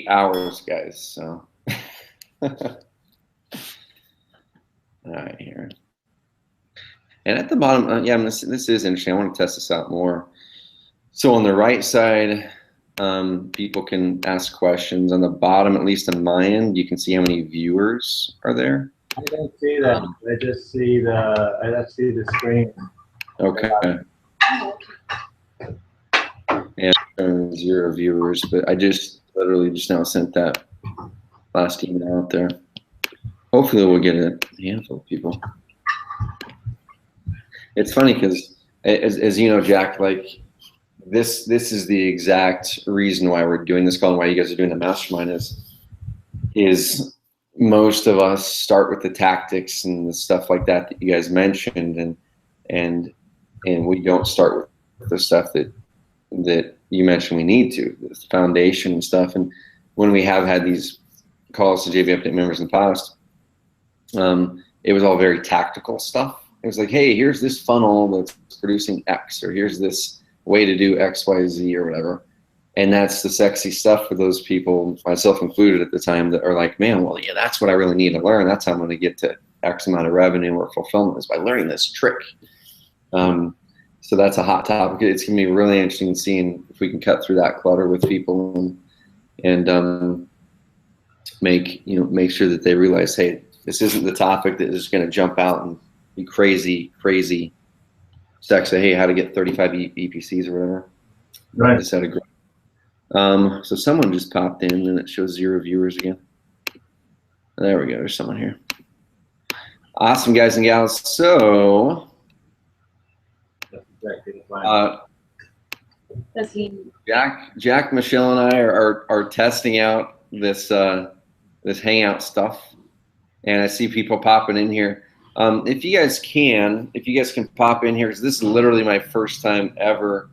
hours, guys. So, all right, here. And at the bottom, yeah, this is interesting. I want to test this out more. So on the right side, people can ask questions. On the bottom, at least on my end, you can see how many viewers are there. I don't see that. I just see the screen. Okay. And 0 viewers, but I just literally just now sent that last email out there. Hopefully we'll get a handful of people. It's funny because, as you know, Jack, like this is the exact reason why we're doing this call and why you guys are doing the mastermind is most of us start with the tactics and the stuff like that you guys mentioned, and we don't start with the stuff that you mentioned we need to, the foundation and stuff. And when we have had these calls to JV Update members in the past, it was all very tactical stuff. It was like, hey, here's this funnel that's producing X, or here's this way to do X, Y, Z, or whatever. And that's the sexy stuff for those people, myself included at the time, that are like, man, well, yeah, that's what I really need to learn. That's how I'm going to get to X amount of revenue or fulfillment, is by learning this trick. So that's a hot topic. It's going to be really interesting seeing if we can cut through that clutter with people and make sure that they realize, hey, this isn't the topic that is going to jump out and be crazy sexy. Hey, how to get 35 EPCs or whatever. Right. I just had a great. So someone just popped in and it shows 0 viewers again. There we go. There's someone here. Awesome, guys and gals. So. Jack, Michelle, and I are testing out this hangout stuff, and I see people popping in here. If you guys can pop in here, because this is literally my first time ever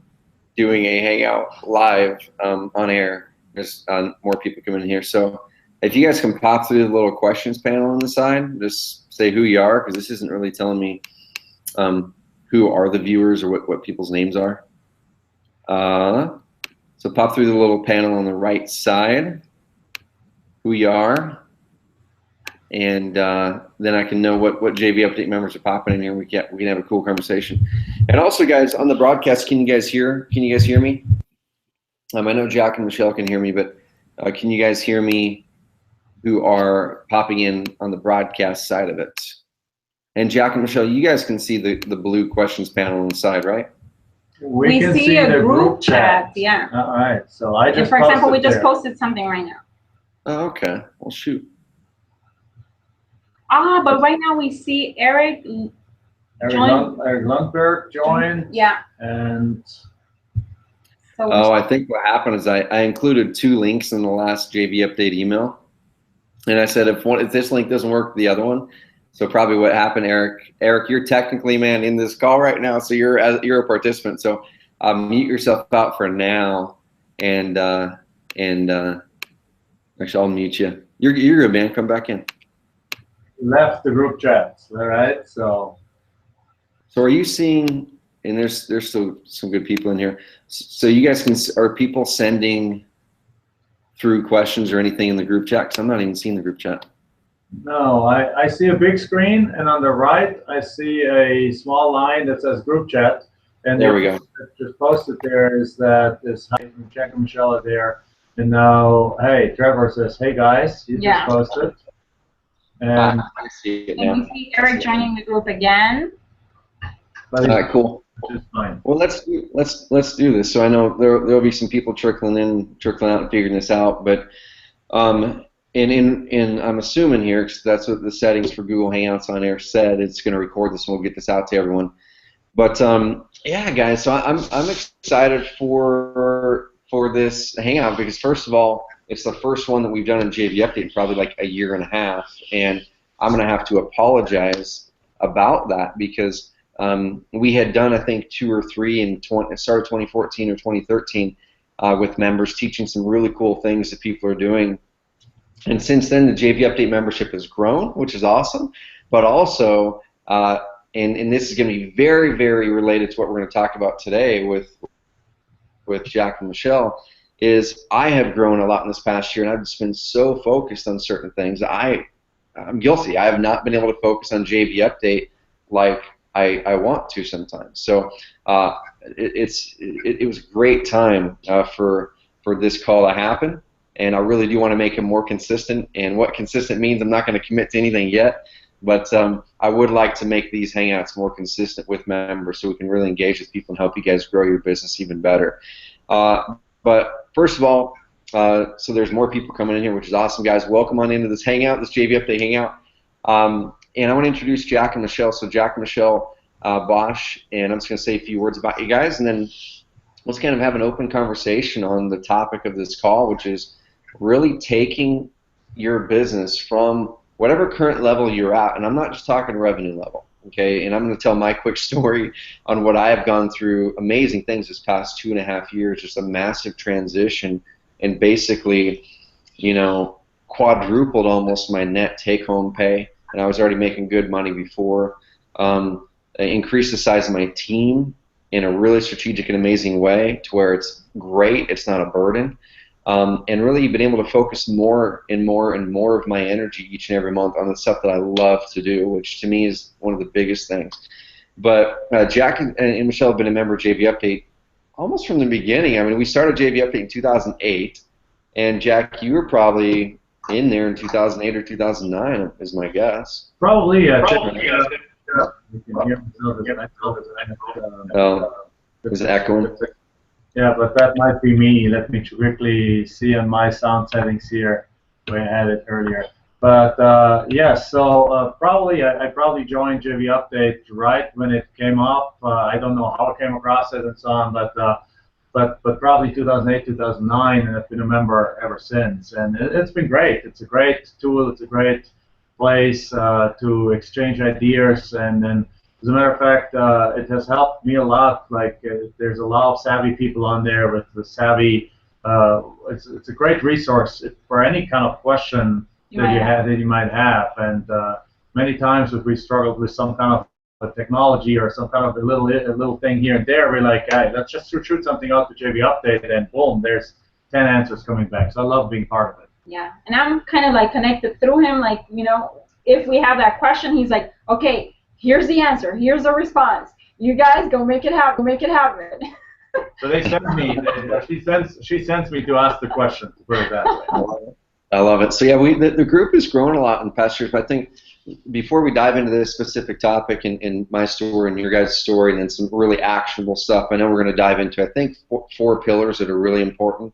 doing a hangout live on air. There's more people coming in here, so if you guys can pop through the little questions panel on the side, just say who you are, because this isn't really telling me who are the viewers or what people's names are. So pop through the little panel on the right side, who you are, and then I can know what JV Update members are popping in here. We can have a cool conversation. And also, guys, on the broadcast, can you guys hear me? I know Jack and Michelle can hear me, but can you guys hear me who are popping in on the broadcast side of it? And Jack and Michelle, you guys can see the blue questions panel on the side, right? We can see a group chat. Yeah. All right. So I just. For example, we just posted something right now. Oh, okay. Well, shoot. But right now we see Eric Lundberg joined. Yeah. And. So I think what happened is I included 2 links in the last JV Update email, and I said if this link doesn't work, the other one. So probably what happened, Eric, you're technically, man, in this call right now, so you're a participant. So mute yourself out for now, and actually I'll mute you. You're good, man. Come back in. Left the group chat. All right. So are you seeing? And there's still some good people in here. So you guys are people sending through questions or anything in the group chat? Because I'm not even seeing the group chat. No, I see a big screen, and on the right I see a small line that says group chat. And there we go. Just posted there is that this Jack and Michelle are there, and now hey, Trevor says, hey guys, you just posted. And I see it now. And we see Eric joining the group again. All right, cool. Which is fine. Well, let's do this. So I know there'll be some people trickling out and figuring this out, but and I'm assuming here, because that's what the settings for Google Hangouts on Air said, it's going to record this and we'll get this out to everyone. But yeah, guys, so I'm excited for this Hangout, because first of all, it's the first one that we've done in JV Update in probably like a year and a half, and I'm going to have to apologize about that, because we had done, I think, 2 or 3 in start of 2014 or 2013 with members teaching some really cool things that people are doing. And since then, the JV Update membership has grown, which is awesome. But also, and this is going to be very, very related to what we're going to talk about today with Jack and Michelle, is I have grown a lot in this past year, and I've just been so focused on certain things. I'm guilty. I have not been able to focus on JV Update like I want to sometimes. So it was a great time for this call to happen, and I really do want to make it more consistent. And what consistent means, I'm not going to commit to anything yet, but I would like to make these hangouts more consistent with members so we can really engage with people and help you guys grow your business even better. But first of all, so there's more people coming in here, which is awesome, guys. Welcome on into this hangout, this JV Update hangout. And I want to introduce Jack and Michelle. So Jack and Michelle Bosch, and I'm just going to say a few words about you guys, and then let's kind of have an open conversation on the topic of this call, which is really taking your business from whatever current level you're at, and I'm not just talking revenue level, okay? And I'm going to tell my quick story on what I have gone through, amazing things this past 2.5 years, just a massive transition, and basically, you know, quadrupled almost my net take-home pay, and I was already making good money before. I increased the size of my team in a really strategic and amazing way to where it's great, it's not a burden. And really been able to focus more and more and more of my energy each and every month on the stuff that I love to do, which to me is one of the biggest things. But Jack and Michelle have been a member of JV Update almost from the beginning. I mean, we started JV Update in 2008, and Jack, you were probably in there in 2008 or 2009 is my guess. Probably. You can hear is it echoing? Yeah, but that might be me. Let me quickly see on my sound settings here where I had it earlier. But yes, so I probably joined JV Update right when it came up. I don't know how I came across it and so on, but probably 2008, 2009, and I've been a member ever since. And it's been great. It's a great tool. It's a great place to exchange ideas, and as a matter of fact, it has helped me a lot. Like there's a lot of savvy people on there with the savvy. It's a great resource for any kind of question that you might have. And many times if we struggled with some kind of a technology or some kind of a little thing here and there, we're like, hey, let's just shoot something out to JV Update, and boom, there's 10 answers coming back. So I love being part of it. Yeah, and I'm kind of like connected through him. Like, you know, if we have that question, he's like, okay, here's the answer. Here's the response. You guys go make it happen. Make it happen. So they send me. She sends me to ask the question. To put it that way. I love it. So yeah, the group has grown a lot in the past years. But I think before we dive into this specific topic and my story and your guys' story, and then some really actionable stuff, I know we're going to dive into I think four pillars that are really important.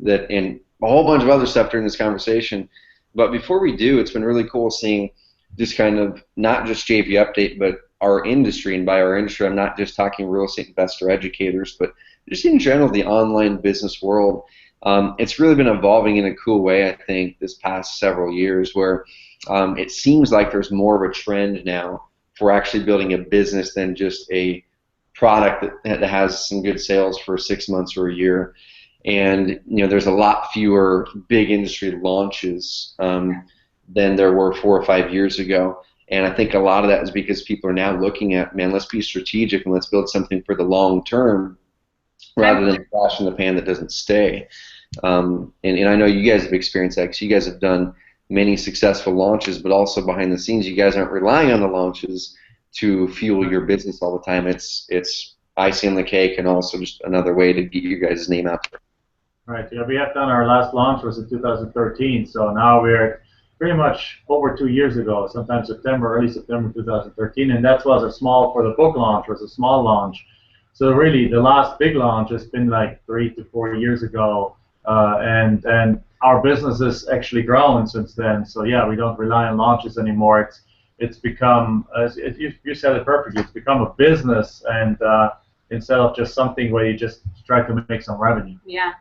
That and a whole bunch of other stuff during this conversation. But before we do, it's been really cool seeing just kind of not just JV Update, but our industry. And by our industry, I'm not just talking real estate investor educators, but just in general the online business world. It's really been evolving in a cool way, I think, this past several years, where it seems like there's more of a trend now for actually building a business than just a product that has some good sales for 6 months or a year. And you know, there's a lot fewer big industry launches than there were 4 or 5 years ago. And I think a lot of that is because people are now looking at, man, let's be strategic and let's build something for the long term rather than a flash in the pan that doesn't stay. And I know you guys have experienced that because you guys have done many successful launches, but also behind the scenes, you guys aren't relying on the launches to fuel your business all the time. It's icing on the cake and also just another way to get your guys' name out there. Right. Yeah, we have done our last launch was in 2013, so now we're pretty much over 2 years ago, sometime September, early September 2013, and that was a small, for the book launch, was a small launch. So really, the last big launch has been like 3 to 4 years ago, and our business has actually grown since then. So yeah, we don't rely on launches anymore. It's become, as you said it perfectly, it's become a business, and instead of just something where you just try to make some revenue. Yeah,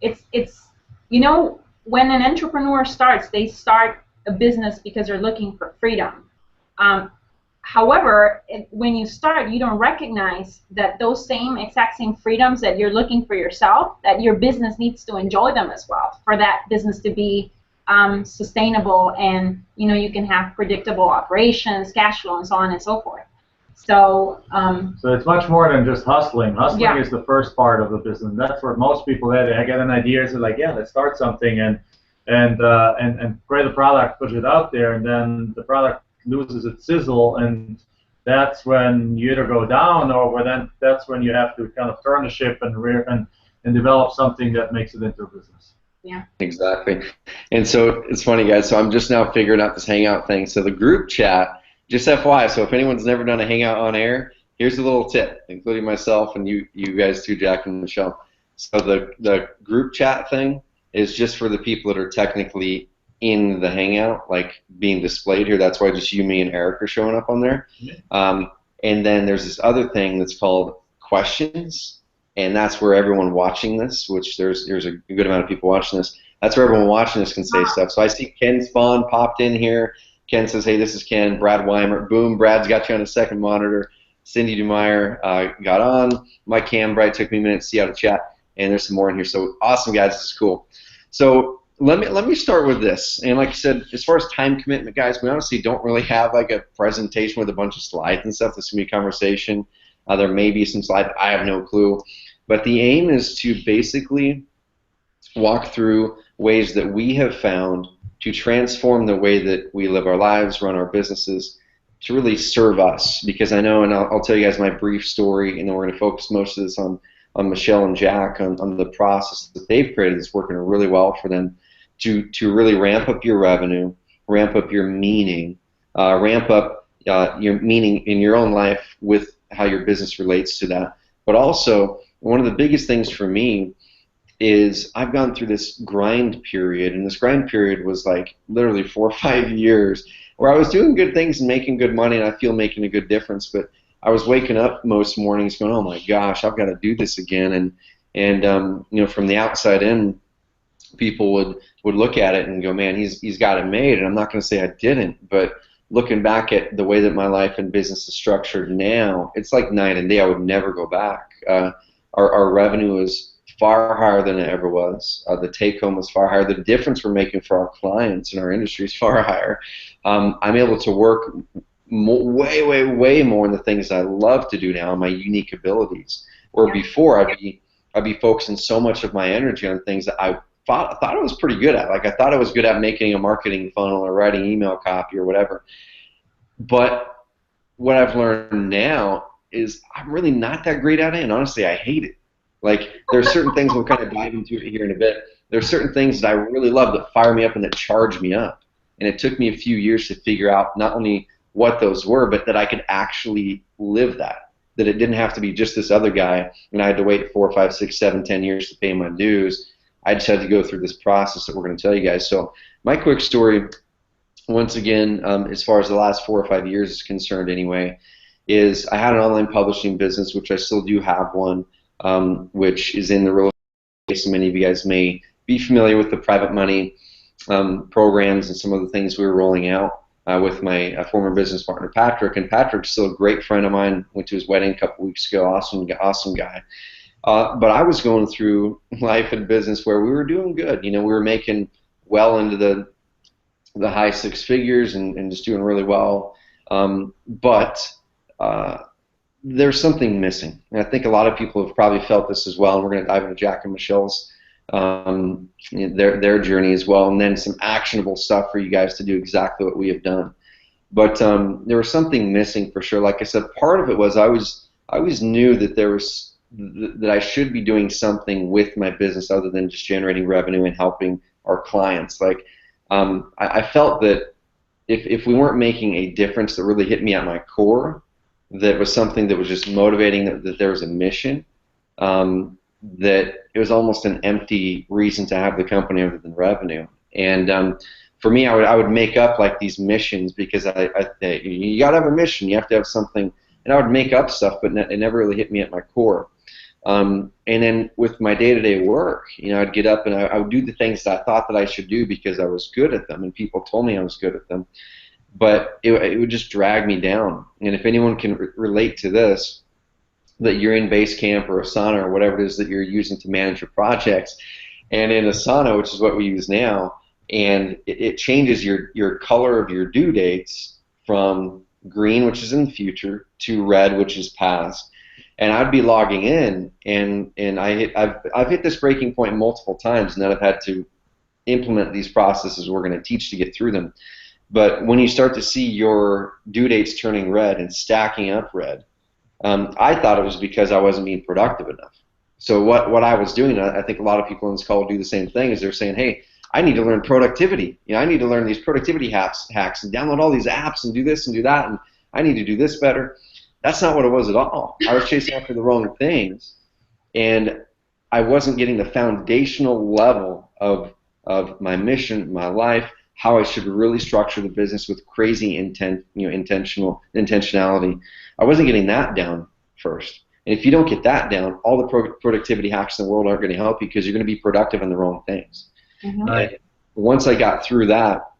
it's you know, when an entrepreneur starts, they start a business because they're looking for freedom. However, when you start, you don't recognize that those exact same freedoms that you're looking for yourself, that your business needs to enjoy them as well, for that business to be sustainable, and you know, you can have predictable operations, cash flow, and so on and so forth. So So it's much more than just hustling. Hustling Yeah. is the first part of the business. That's where most people they get an idea, so like, yeah, let's start something and create a product, push it out there, and then the product loses its sizzle, and that's when you either go down, or then that's when you have to kind of turn the ship and develop something that makes it into a business. yeah. Exactly. And so it's funny, guys. So I'm just now figuring out this Hangout thing. So the group chat, just FYI, so if anyone's never done a Hangout on air, here's a little tip, including myself and you guys too, Jack and Michelle. So the group chat thing is just for the people that are technically in the Hangout, like being displayed here. That's why just you, me, and Eric are showing up on there. And then there's this other thing that's called questions. And that's where everyone watching this, which there's a good amount of people watching this, that's where everyone watching this can say stuff. So I see Ken Spawn popped in here. Ken says, hey, this is Ken. Brad Weimer. Boom, Brad's got you on a second monitor. Cindy Dumeyer got on. Mike Cambright took me a minute to see how to chat. And there's some more in here. So awesome, guys. This is cool. So let me start with this. And like I said, as far as time commitment, guys, we honestly don't really have like a presentation with a bunch of slides and stuff. This is going to be a conversation. There may be some slides. I have no clue. But the aim is to basically walk through ways that we have found to transform the way that we live our lives, run our businesses, to really serve us. Because I know, and I'll tell you guys my brief story, and then we're going to focus most of this on Michelle and Jack, on the process that they've created that's working really well for them to really ramp up your revenue, ramp up your meaning, ramp up your meaning in your own life with how your business relates to that. But also, one of the biggest things for me is I've gone through this grind period, and this grind period was like literally 4 or 5 years where I was doing good things and making good money, and I feel making a good difference, but I was waking up most mornings going, oh my gosh, I've got to do this again, and you know, from the outside in, people would look at it and go, man, he's got it made, and I'm not going to say I didn't, but looking back at the way that my life and business is structured now, it's like night and day. I would never go back. Our revenue is far higher than it ever was. The take-home is far higher. The difference we're making for our clients in our industry is far higher. I'm able to work way more in the things I love to do now, my unique abilities. Where before I'd be focusing so much of my energy on things that I thought I was pretty good at. Like I thought I was good at making a marketing funnel or writing email copy or whatever. But what I've learned now is I'm really not that great at it, and honestly, I hate it. Like, there's certain things, we'll kind of dive into it here in a bit. There's certain things that I really love that fire me up and that charge me up. And it took me a few years to figure out not only what those were, but that I could actually live that. That it didn't have to be just this other guy, and I had to wait 4, 5, 6, 7, 10 years to pay my dues. I just had to go through this process that we're going to tell you guys. So my quick story, once again, as far as the last 4 or 5 years is concerned anyway, is I had an online publishing business, which I still do have one, which is in the real estate. So many of you guys may be familiar with the private money programs and some of the things we were rolling out with my former business partner, Patrick. And Patrick's still a great friend of mine. Went to his wedding a couple weeks ago. Awesome guy. But I was going through life and business where we were doing good. You know, we were making well into the high 6 figures and just doing really well. But there's something missing. And I think a lot of people have probably felt this as well. And we're going to dive into Jack and Michelle's their journey as well, and then some actionable stuff for you guys to do exactly what we have done. But there was something missing for sure. Like I said, part of it was I always knew that that I should be doing something with my business other than just generating revenue and helping our clients. Like I felt that if we weren't making a difference that really hit me at my core, that was something that was just motivating, that there was a mission, that it was almost an empty reason to have the company other than revenue. And for me, I would make up like these missions because you got to have a mission, you have to have something, and I would make up stuff, but it never really hit me at my core. And then with my day-to-day work, you know, I'd get up and I would do the things that I thought that I should do because I was good at them, and people told me I was good at them. But it would just drag me down. And if anyone can relate to this, that you're in Basecamp or Asana or whatever it is that you're using to manage your projects, and in Asana, which is what we use now, and it changes your color of your due dates from green, which is in the future, to red, which is passed, and I'd be logging in, and I've hit this breaking point multiple times, and then I've had to implement these processes we're going to teach to get through them. But when you start to see your due dates turning red and stacking up red, I thought it was because I wasn't being productive enough. So what I was doing, I think a lot of people in this call do the same thing, is they're saying, hey, I need to learn productivity. I need to learn these productivity hacks and download all these apps and do this and do that, and I need to do this better. That's not what it was at all. I was chasing after the wrong things, and I wasn't getting the foundational level of my mission, my life, how I should really structure the business with crazy intentionality. I wasn't getting that down first. And if you don't get that down, all the productivity hacks in the world aren't going to help you, because you're going to be productive in the wrong things. Mm-hmm. And once I got through that,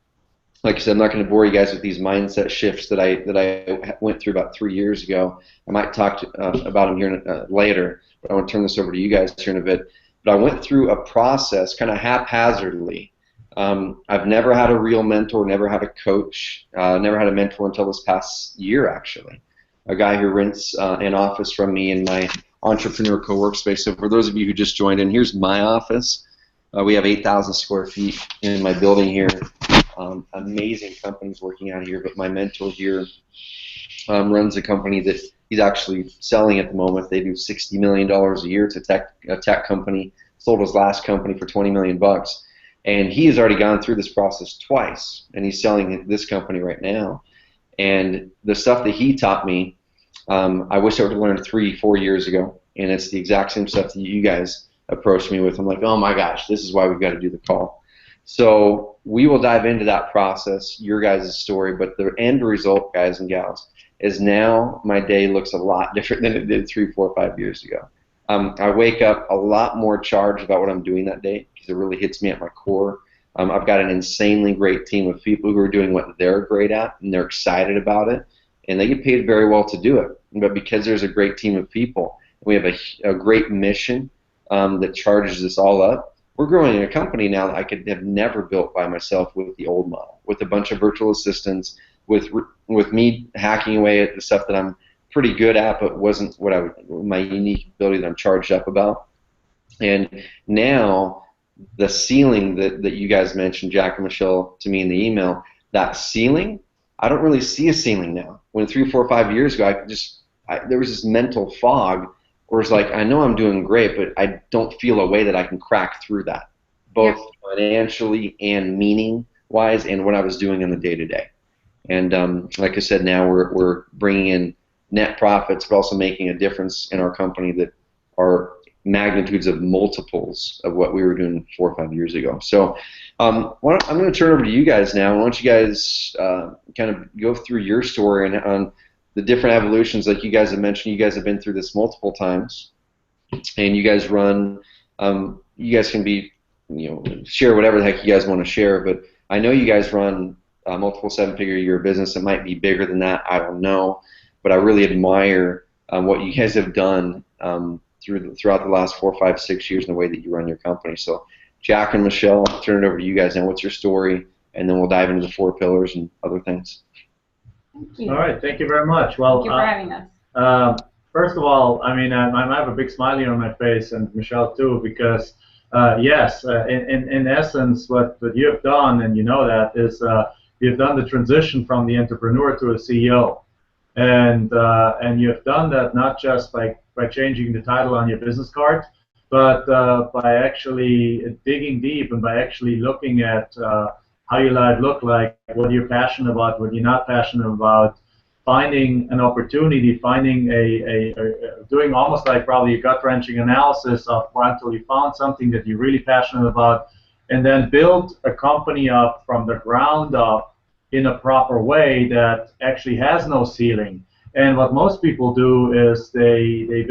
like I said, I'm not going to bore you guys with these mindset shifts that I went through about 3 years ago. I might talk about them here later, but I want to turn this over to you guys here in a bit. But I went through a process kind of haphazardly. I've never had a real mentor, never had a coach, never had a mentor until this past year, actually. A guy who rents an office from me in my entrepreneur co-workspace. So for those of you who just joined in, here's my office. We have 8,000 square feet in my building here. Amazing companies working out here, but my mentor here runs a company that he's actually selling at the moment. They do $60 million a year to a tech company. Sold his last company for $20 million. And he has already gone through this process twice, and he's selling this company right now. And the stuff that he taught me, I wish I would have learned 3-4 years ago, and it's the exact same stuff that you guys approached me with. I'm like, oh my gosh, this is why we've got to do the call. So we will dive into that process, your guys' story, but the end result, guys and gals, is now my day looks a lot different than it did 3, 4, 5 years ago. I wake up a lot more charged about what I'm doing that day, because it really hits me at my core. I've got an insanely great team of people who are doing what they're great at, and they're excited about it, and they get paid very well to do it. But because there's a great team of people, we have a great mission that charges us all up, we're growing a company now that I could have never built by myself with the old model, with a bunch of virtual assistants, with me hacking away at the stuff that I'm pretty good at, but wasn't my unique ability that I'm charged up about. And now the ceiling that you guys mentioned, Jack and Michelle, to me in the email, that ceiling, I don't really see a ceiling now. When 3, 4, 5 years ago, there was this mental fog where it's like, I know I'm doing great, but I don't feel a way that I can crack through that, both financially and meaning-wise, and what I was doing in the day-to-day. And like I said, now we're bringing in net profits, but also making a difference in our company that are magnitudes of multiples of what we were doing 4 or 5 years ago. So I'm going to turn over to you guys now. I want you guys kind of go through your story and on the different evolutions. Like you guys have mentioned, you guys have been through this multiple times, and you guys run. You guys can be, share whatever the heck you guys want to share. But I know you guys run multiple 7-figure a year business. It might be bigger than that. I don't know, but I really admire what you guys have done throughout the last 4, 5, 6 years in the way that you run your company. So, Jack and Michelle, I'll turn it over to you guys now. What's your story? And then we'll dive into the 4 pillars and other things. Thank you. All right, thank you very much. Well, thank you for having us. First of all, I mean, I have a big smiley on my face, and Michelle too, because yes, in essence, what you have done, and you know that, is you've done the transition from the entrepreneur to a CEO, and you have done that not just by changing the title on your business card, but by actually digging deep and by actually looking at how your life look like, what you're passionate about, what you're not passionate about, finding an opportunity, finding doing almost like probably a gut-wrenching analysis of until you found something that you're really passionate about, and then build a company up from the ground up in a proper way that actually has no ceiling. And what most people do is they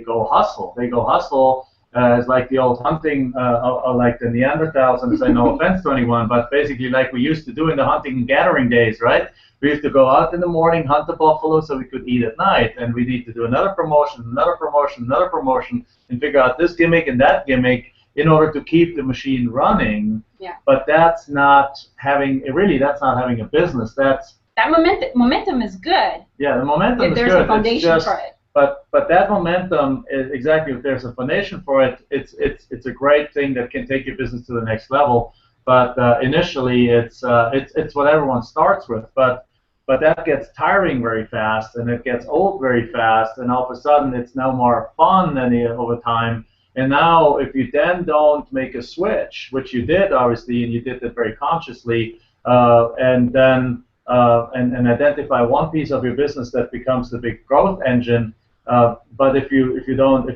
go hustle. They go hustle. It's like the old hunting, like the Neanderthals, and say no offense to anyone, but basically like we used to do in the hunting and gathering days, right? We used to go out in the morning, hunt the buffalo so we could eat at night, and we need to do another promotion, another promotion, another promotion, and figure out this gimmick and that gimmick in order to keep the machine running. Yeah. But that's not having a business. That's that momentum is good. Yeah, the momentum is there's good. A foundation it's just, for it. But that momentum is exactly, if there's a foundation for it, it's a great thing that can take your business to the next level. But initially, it's what everyone starts with. But that gets tiring very fast, and it gets old very fast, and all of a sudden it's no more fun over time. And now, if you then don't make a switch, which you did obviously, and you did it very consciously, and then and identify one piece of your business that becomes the big growth engine. But if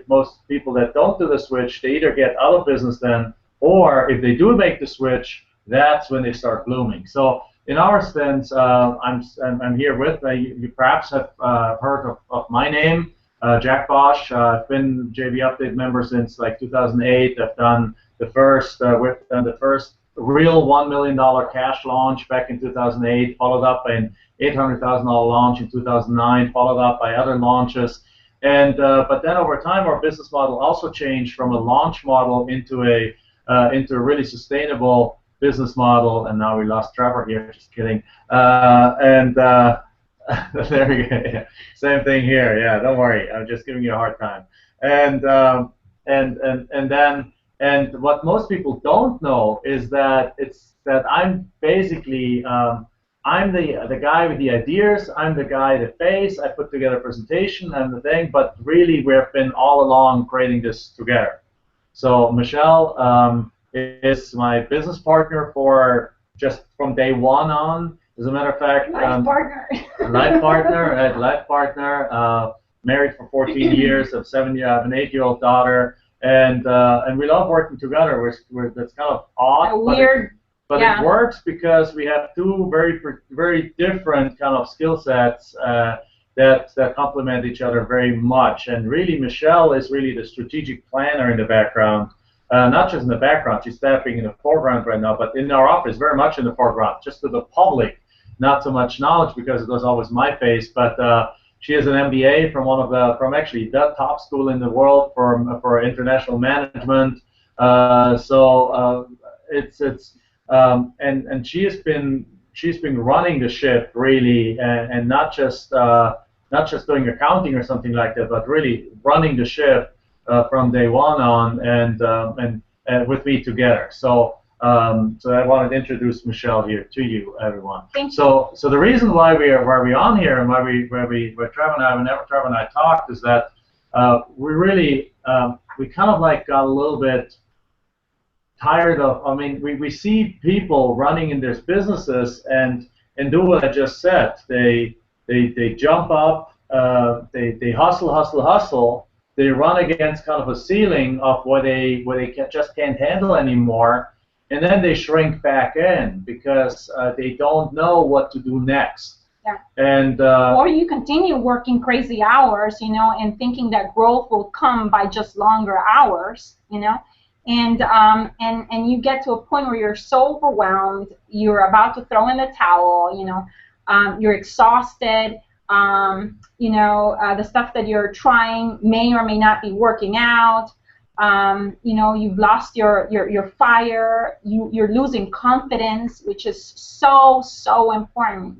most people that don't do the switch, they either get out of business then, or if they do make the switch, that's when they start blooming. So in our sense, I'm here with you perhaps have heard of my name, Jack Bosch. I've been JV Update member since like 2008. I've done the first real $1 million cash launch back in 2008, followed up by an $800,000 launch in 2009, followed up by other launches. And but then over time, our business model also changed from a launch model into a really sustainable business model. And now we lost Trevor here. Just kidding. There we go. Yeah. Same thing here. Yeah, don't worry. I'm just giving you a hard time. And what most people don't know is that I'm basically I'm the guy with the ideas. I'm the guy, the face. I put together a presentation and the thing. But really, we've been all along creating this together. So Michelle is my business partner for just from day one on. As a matter of fact, life partner. Life partner. Married for 14 years. I have an 8-year-old daughter, and we love working together. That's kind of odd, weird. But it works because we have two very different kind of skill sets that complement each other very much. And really, Michelle is really the strategic planner in the background, not just in the background. She's stepping in the foreground right now, but in our office, very much in the foreground, just to the public, not so much knowledge because it was always my face. But she has an MBA from actually the top school in the world for international management. And she's been running the ship really, and not just doing accounting or something like that, but really running the ship from day one on, and with me together. So I wanted to introduce Michelle here to you, everyone. Thank you. So the reason why we're on here and where Trevor and I talked is that we really we kind of like got a little bit tired of, I mean, we see people running in their businesses and do what I just said. They jump up, they hustle. They run against kind of a ceiling of what they just can't handle anymore, and then they shrink back in because they don't know what to do next. Yeah. And or you continue working crazy hours, and thinking that growth will come by just longer hours, And you get to a point where you're so overwhelmed, you're about to throw in the towel, you're exhausted, the stuff that you're trying may or may not be working out, you've lost your fire, you're losing confidence, which is so important,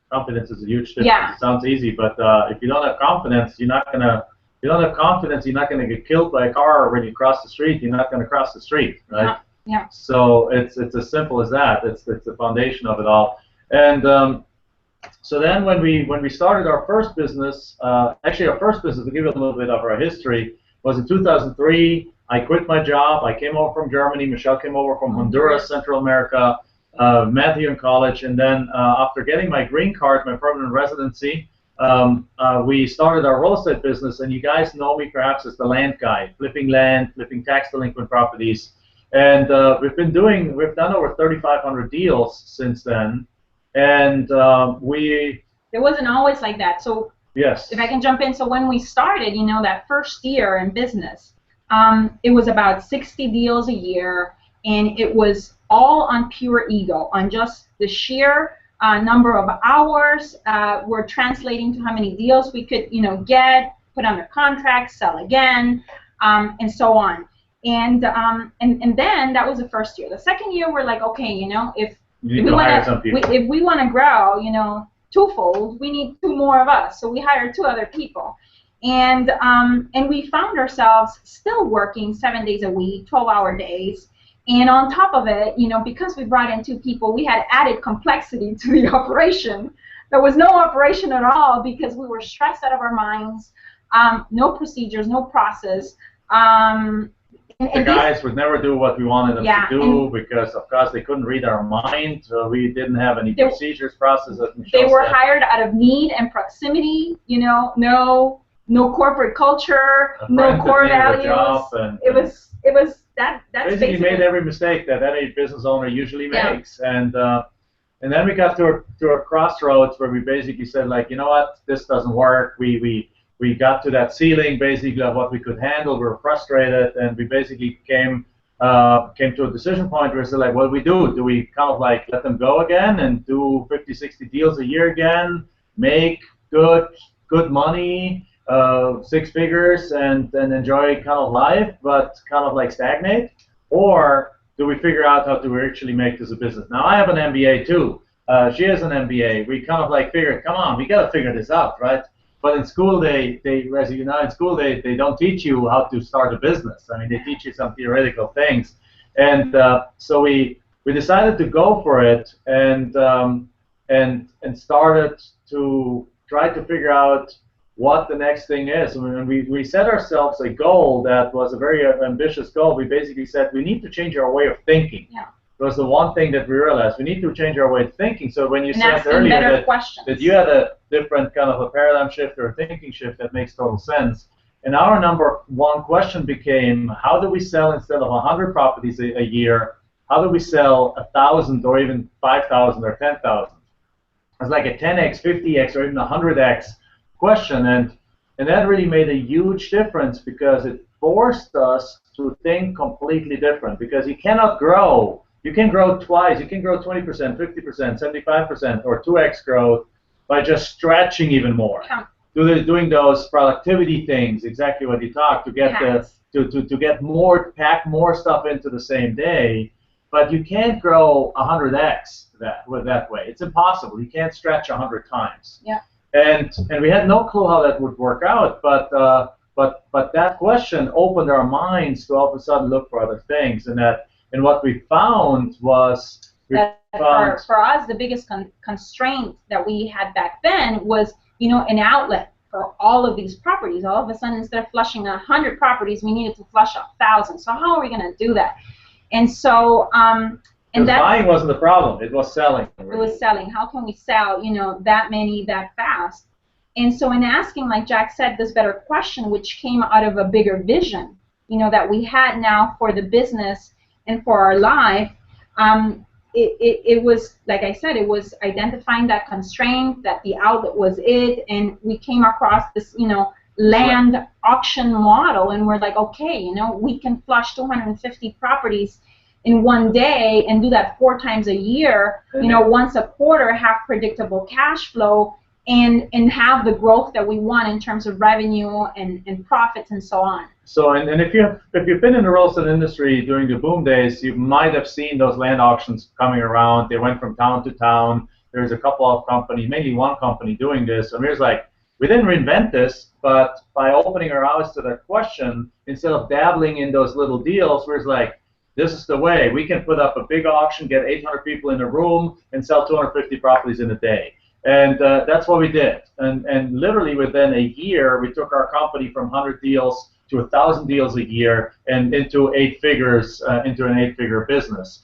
Confidence is a huge difference. Yeah. It sounds easy, but if you don't have confidence, you're not gonna get killed by a car when you cross the street. You're not gonna cross the street, right? Yeah. So it's as simple as that. It's the foundation of it all. And so then when we started our first business, actually our first business, to give you a little bit of our history, was in 2003. I quit my job. I came over from Germany. Michelle came over from Honduras, Central America. Met here in college, and then after getting my green card, my permanent residency, we started our real estate business, and you guys know me perhaps as the land guy, flipping land, flipping tax delinquent properties, and we've done over 3,500 deals since then, and It wasn't always like that. So yes, if I can jump in, so when we started, that first year in business, it was about 60 deals a year, and it was all on pure ego, on just the sheer number of hours. We're translating to how many deals we could, get, put under contract, sell again, and so on. And then that was the first year. The second year, we're like, okay, You need to hire some people. If we want to grow, you know, twofold, we need 2 more of us. So we hired 2 other people. And we found ourselves still working 7 days a week, 12-hour days. And on top of it, you know, because we brought in 2 people, we had added complexity to the operation. There was no operation at all because we were stressed out of our minds. No procedures, no process. The guys would never do what we wanted them to do because, of course, they couldn't read our mind. So we didn't have any procedures, processes. They were hired out of need and proximity. You know, no corporate culture, no core values. It was that's basically made every mistake that any business owner usually makes. And then we got to a crossroads where we basically said, like, you know what, this doesn't work. We got to that ceiling basically of what we could handle. We were frustrated, and we basically came to a decision point where we said, like, what do we do? Do we kind of like let them go again and do 50, 60 deals a year again, make good money, 6 figures, and enjoy kind of life, but kind of like stagnate? Or do we figure out how to actually make this a business? Now, I have an MBA too. She has an MBA. We kind of like figured, come on, we got to figure this out, right? But in school, they as you know, in school they don't teach you how to start a business. I mean, they teach you some theoretical things, and so we decided to go for it and started to try to figure out what the next thing is. And we set ourselves a goal that was a very ambitious goal. We basically said we need to change our way of thinking. Yeah. It was the one thing that we realized. We need to change our way of thinking. So when you said earlier that you had a different kind of a paradigm shift or a thinking shift, that makes total sense. And our number 1 question became, how do we sell instead of 100 properties a year? How do we sell 1,000 or even 5,000 or 10,000? It's like a 10x, 50x, or even 100x question. And that really made a huge difference because it forced us to think completely different. Because you cannot grow. You can grow twice. You can grow 20%, 50%, 75%, or 2x growth by just stretching even more. Doing those productivity things, exactly what you talked, to get to get more, pack more stuff into the same day. But you can't grow 100x that way. It's impossible. You can't stretch 100 times. Yeah. And we had no clue how that would work out. But that question opened our minds to all of a sudden look for other things. And what we found was for us, the biggest constraint that we had back then was, you know, an outlet for all of these properties. All of a sudden, instead of flushing 100 properties, we needed to flush 1,000. So how are we going to do that? And so, buying wasn't the problem; it was selling. It was selling. How can we sell, you know, that many that fast? And so, in asking, like Jack said, this better question, which came out of a bigger vision, you know, that we had now for the business and for our life, it was, like I said, it was identifying that constraint, that the outlet was it, and we came across this, you know, land auction model, and we're like, okay, you know, we can flush 250 properties in one day and do that 4 times a year, you know, once a quarter, have predictable cash flow, and have the growth that we want in terms of revenue and profits and so on. So, and if you've been in the real estate industry during the boom days, you might have seen those land auctions coming around. They went from town to town. There's a couple of companies, mainly one company, doing this. And we're like, we didn't reinvent this, but by opening our eyes to that question, instead of dabbling in those little deals, we're like, this is the way. We can put up a big auction, get 800 people in a room, and sell 250 properties in a day. And that's what we did. And literally within a year, we took our company from 100 deals to 1,000 deals a year and into 8 figures, into an 8-figure business.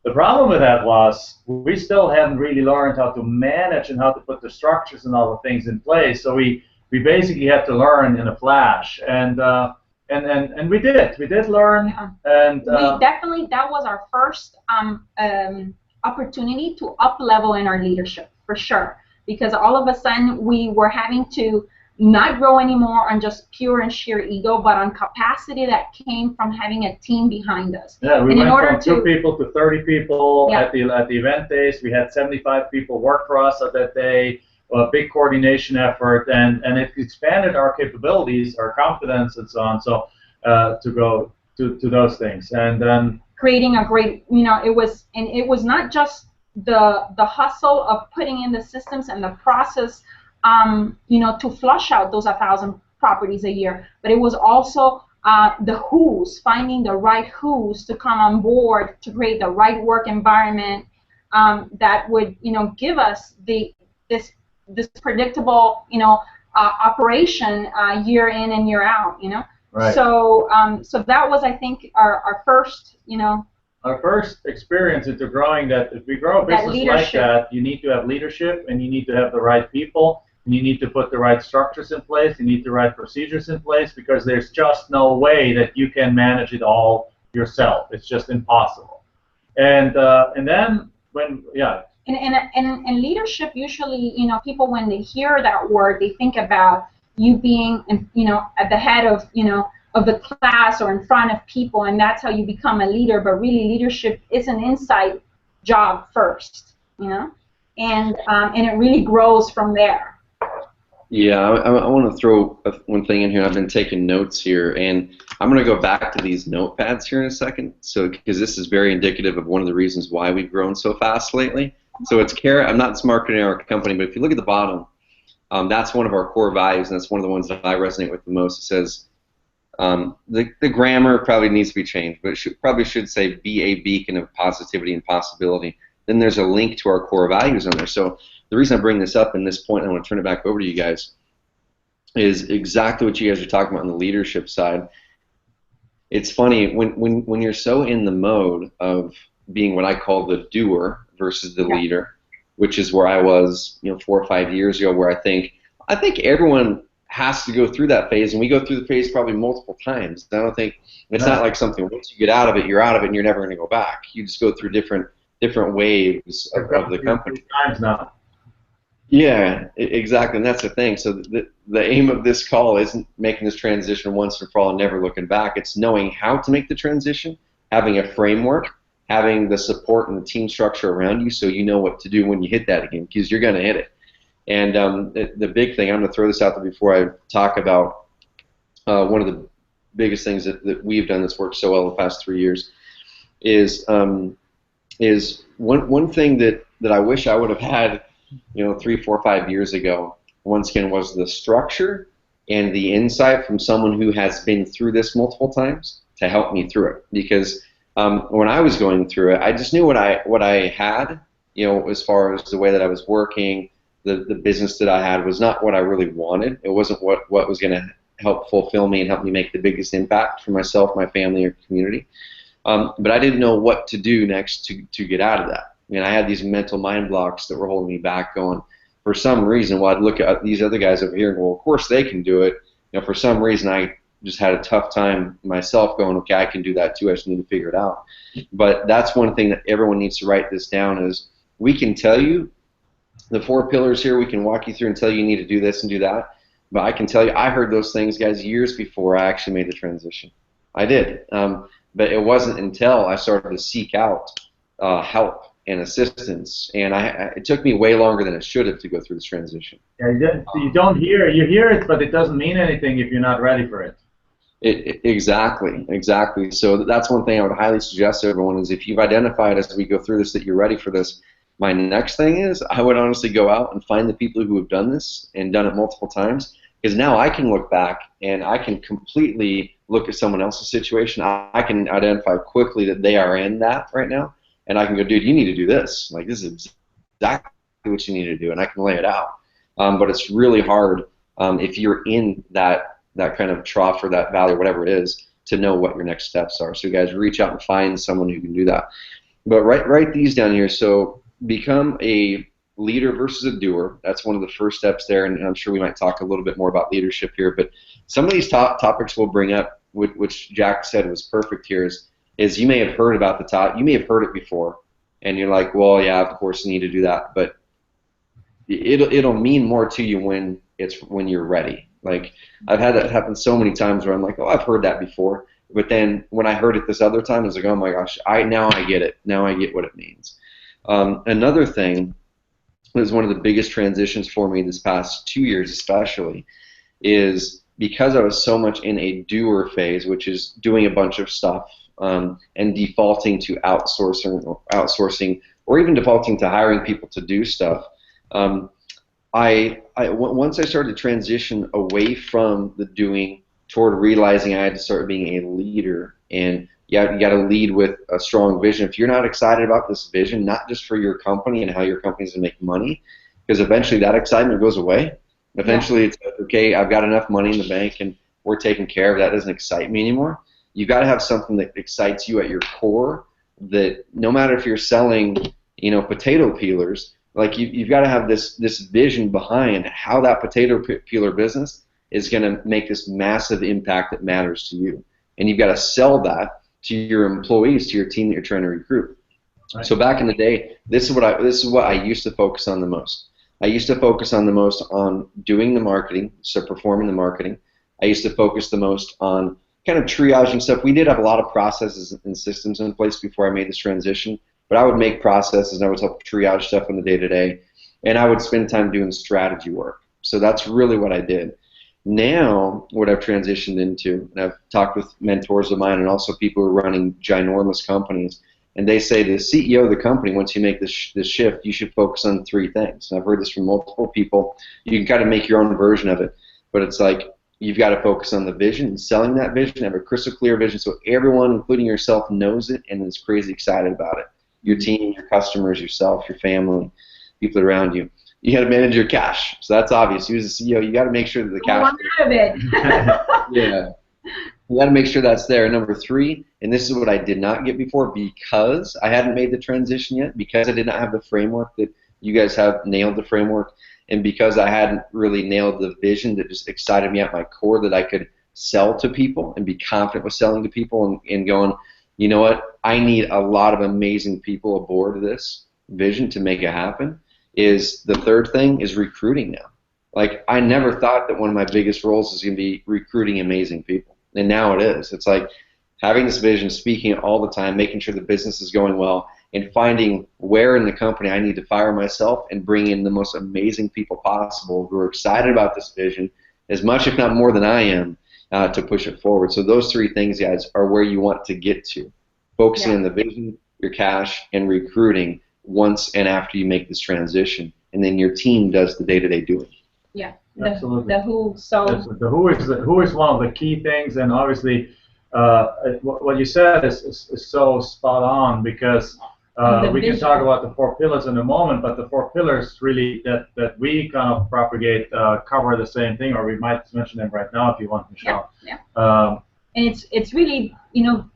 The problem with that was we still hadn't really learned how to manage and how to put the structures and all the things in place. So we basically had to learn in a flash. And we did. We did learn. Yeah. And we definitely, that was our first opportunity to up level in our leadership, for sure. Because all of a sudden we were having to not grow anymore on just pure and sheer ego, but on capacity that came from having a team behind us. Yeah, we went from 2 people to 30 people. Yeah. At the event days. We had 75 people work for us at that day. A big coordination effort, and it expanded our capabilities, our confidence, and so on. So to go to those things, and then creating a great, you know, it was not just the hustle of putting in the systems and the process, you know, to flush out those 1,000 properties a year. But it was also the who's, finding the right who's to come on board to create the right work environment that would, you know, give us this predictable, you know, operation year in and year out, you know. Right. So so that was, I think, our first, you know. Our first experience into growing that. If we grow a business like that, you need to have leadership, and you need to have the right people, and you need to put the right structures in place, you need the right procedures in place, because there's just no way that you can manage it all yourself. It's just impossible. And then when, yeah. And leadership, usually, you know, people, when they hear that word, they think about you being, you know, at the head of, you know, of the class or in front of people, and that's how you become a leader. But really, leadership is an inside job first, you know, and it really grows from there. Yeah, I want to throw one thing in here. I've been taking notes here, and I'm going to go back to these notepads here in a second. So, because this is very indicative of one of the reasons why we've grown so fast lately. So it's care. I'm not marketing our company, but if you look at the bottom, that's one of our core values, and that's one of the ones that I resonate with the most. It says, the grammar probably needs to be changed, but it probably should say, be a beacon of positivity and possibility. Then there's a link to our core values on there. So the reason I bring this up in this point, I want to turn it back over to you guys, is exactly what you guys are talking about on the leadership side. It's funny, when you're so in the mode of being what I call the doer versus the leader, which is where I was, you know, 4 or 5 years ago, where I think everyone has to go through that phase, and we go through the phase probably multiple times. I don't think it's not like something, once you get out of it, you're out of it, and you're never going to go back. You just go through different waves of the company. Times now. Yeah, exactly, and that's the thing. So the aim of this call isn't making this transition once and for all and never looking back. It's knowing how to make the transition, having a framework, having the support and the team structure around you, so you know what to do when you hit that again, because you're going to hit it. And the big thing, I'm going to throw this out there before I talk about one of the biggest things that we've done that's worked so well the past 3 years is one thing that I wish I would have had, you know, 3, 4, 5 years ago, once again, was the structure and the insight from someone who has been through this multiple times to help me through it. Because when I was going through it, I just knew what I had, you know, as far as the way that I was working. The business that I had was not what I really wanted. It wasn't what was going to help fulfill me and help me make the biggest impact for myself, my family, or community. But I didn't know what to do next to get out of that. I mean, I had these mental mind blocks that were holding me back, going, for some reason, well, I'd look at these other guys over here and go, well, of course they can do it. You know, for some reason, I just had a tough time myself going, okay, I can do that too. I just need to figure it out. But that's one thing that everyone needs to write this down, is we can tell you the 4 pillars here. We can walk you through and tell you need to do this and do that. But I can tell you, I heard those things, guys, years before I actually made the transition. I did. But it wasn't until I started to seek out help and assistance, and it took me way longer than it should have to go through this transition. Yeah, you don't hear, you hear it, but it doesn't mean anything if you're not ready for it. Exactly. So that's one thing I would highly suggest to everyone, is if you've identified as we go through this that you're ready for this, my next thing is I would honestly go out and find the people who have done this and done it multiple times, because now I can look back and I can completely look at someone else's situation. I can identify quickly that they are in that right now, and I can go, dude, you need to do this. Like, this is exactly what you need to do, and I can lay it out. But it's really hard if you're in that kind of trough or that valley or whatever it is, to know what your next steps are. So you guys reach out and find someone who can do that. But write these down here. So become a leader versus a doer. That's one of the first steps there, and I'm sure we might talk a little bit more about leadership here. But some of these topics we'll bring up, which Jack said was perfect here, is you may have heard about the top. You may have heard it before, and you're like, well, yeah, of course you need to do that. But it'll mean more to you when you're ready. Like, I've had that happen so many times where I'm like, oh, I've heard that before. But then when I heard it this other time, I was like, oh my gosh, now I get it. Now I get what it means. Another thing was one of the biggest transitions for me this past 2 years especially, is because I was so much in a doer phase, which is doing a bunch of stuff and defaulting to outsourcing, or even defaulting to hiring people to do stuff. Once I started to transition away from the doing toward realizing I had to start being a leader, and you got to lead with a strong vision. If you're not excited about this vision, not just for your company and how your company's going to make money, because eventually that excitement goes away. Eventually it's like, okay, I've got enough money in the bank and we're taken care of. That doesn't excite me anymore. You've got to have something that excites you at your core, that no matter if you're selling, potato peelers, like you've got to have this vision behind how that potato peeler business is going to make this massive impact that matters to you. And you've got to sell that to your employees, to your team that you're trying to recruit. Right. So back in the day, this is what I used to focus on the most. I used to focus on the most on doing the marketing, so performing the marketing. I used to focus the most on kind of triaging stuff. We did have a lot of processes and systems in place before I made this transition, but I would make processes and I would help triage stuff in the day-to-day, and I would spend time doing strategy work. So that's really what I did. Now, what I've transitioned into, and I've talked with mentors of mine and also people who are running ginormous companies, and they say the CEO of the company, once you make this shift, you should focus on 3 things. And I've heard this from multiple people. You can kind of make your own version of it, but it's like you've got to focus on the vision and selling that vision, have a crystal clear vision so everyone, including yourself, knows it and is crazy excited about it. Your team, your customers, yourself, your family, people around you. You got to manage your cash. So that's obvious. You as a CEO, you got to make sure that the cash. Out of it. Yeah. You got to make sure that's there. Number 3, and this is what I did not get before because I hadn't made the transition yet, because I did not have the framework that you guys have nailed the framework, and because I hadn't really nailed the vision that just excited me at my core that I could sell to people and be confident with selling to people and going, you know what, I need a lot of amazing people aboard this vision to make it happen, is the 3rd thing is recruiting now. Like, I never thought that one of my biggest roles is going to be recruiting amazing people. And now it is. It's like having this vision, speaking it all the time, making sure the business is going well, and finding where in the company I need to fire myself and bring in the most amazing people possible who are excited about this vision as much, if not more than I am, to push it forward. So those 3 things, guys, are where you want to get to. Focusing on the vision, your cash, and recruiting once and after you make this transition. And then your team does the day-to-day doing. Yeah. Absolutely. The who. So the who is one of the key things, and obviously, what you said is so spot on, because we can talk about the 4 pillars in a moment, but the 4 pillars really that we kind of propagate cover the same thing, or we might mention them right now if you want, Michelle. Yeah. And it's really, and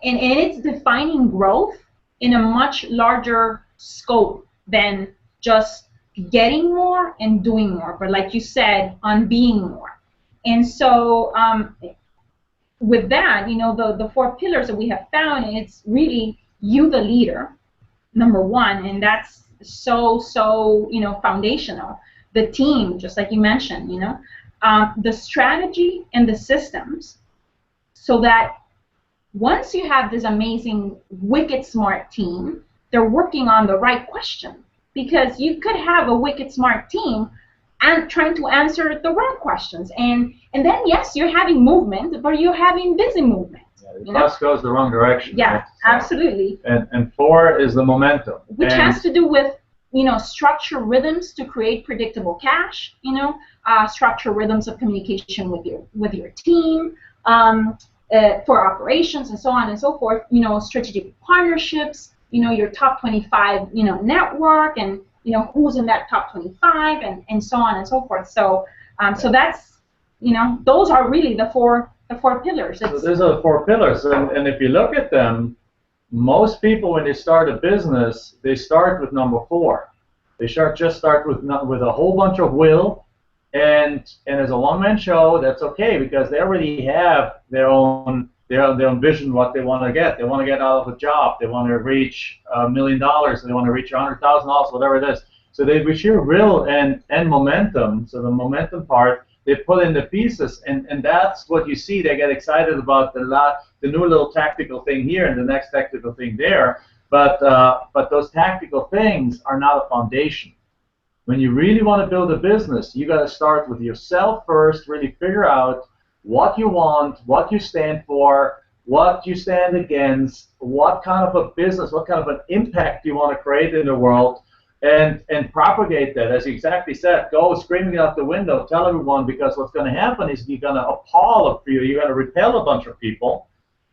it's defining growth in a much larger scope than just getting more and doing more, but like you said, on being more. And so with that, the 4 pillars that we have found, it's really you, the leader, number 1, and that's so foundational. The team, just like you mentioned, the strategy and the systems, so that once you have this amazing, wicked smart team, they're working on the right question. Because you could have a wicked smart team and trying to answer the wrong questions, and then yes, you're having movement, but you're having busy movement. Yeah, the bus goes the wrong direction. Yeah, right? absolutely. And 4 is the momentum, which has to do with structure rhythms to create predictable cash. Structure rhythms of communication with your team, for operations and so on and so forth. Strategic partnerships. Your top 25, network, and who's in that top 25, and so on and so forth. So, so that's, those are really the four pillars. So those are the 4 pillars, and if you look at them, most people when they start a business, they start with number 4. They just start with a whole bunch of will, and as a one-man show, that's okay, because they already have their own vision, what they want to get. They want to get out of a job. They want to reach $1 million. They want to reach $100,000, whatever it is. So they reach your will and momentum. So the momentum part, they put in the pieces, and that's what you see. They get excited about the new little tactical thing here and the next tactical thing there. But those tactical things are not a foundation. When you really want to build a business, you got to start with yourself first. Really figure out what you want, what you stand for, what you stand against, what kind of a business, what kind of an impact you want to create in the world, and propagate that. As you exactly said, go screaming out the window, tell everyone, because what's going to happen is you're going to appall a few, you're going to repel a bunch of people,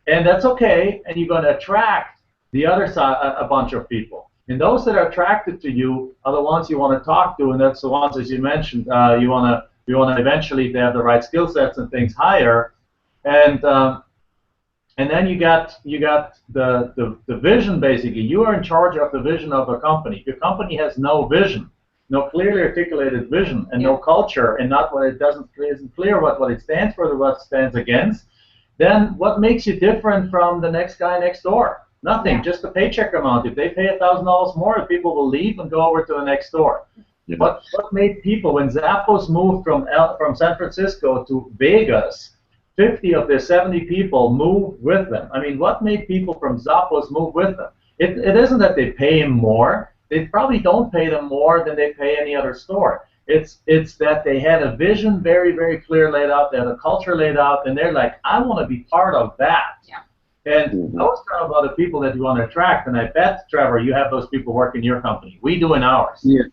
and that's okay, and you're going to attract the other side, a bunch of people. And those that are attracted to you are the ones you want to talk to, and that's the ones, as you mentioned, you want to eventually, if they have the right skill sets and things, hire. And then you got the vision, basically. You are in charge of the vision of a company. If your company has no vision, no clearly articulated vision, and no culture, and not what it isn't clear what it stands for, what it stands against, then what makes you different from the next guy next door? Nothing, just the paycheck amount. If they pay $1,000 more, people will leave and go over to the next door. Yeah. What made people, when Zappos moved from San Francisco to Vegas, 50 of their 70 people moved with them. I mean, what made people from Zappos move with them? It isn't that they pay them more. They probably don't pay them more than they pay any other store. It's that they had a vision very, very clear laid out. They had a culture laid out, and they're like, I want to be part of that. Yeah. And those kind of other people that you want to attract. And I bet, Trevor, you have those people work in your company. We do in ours. Yeah.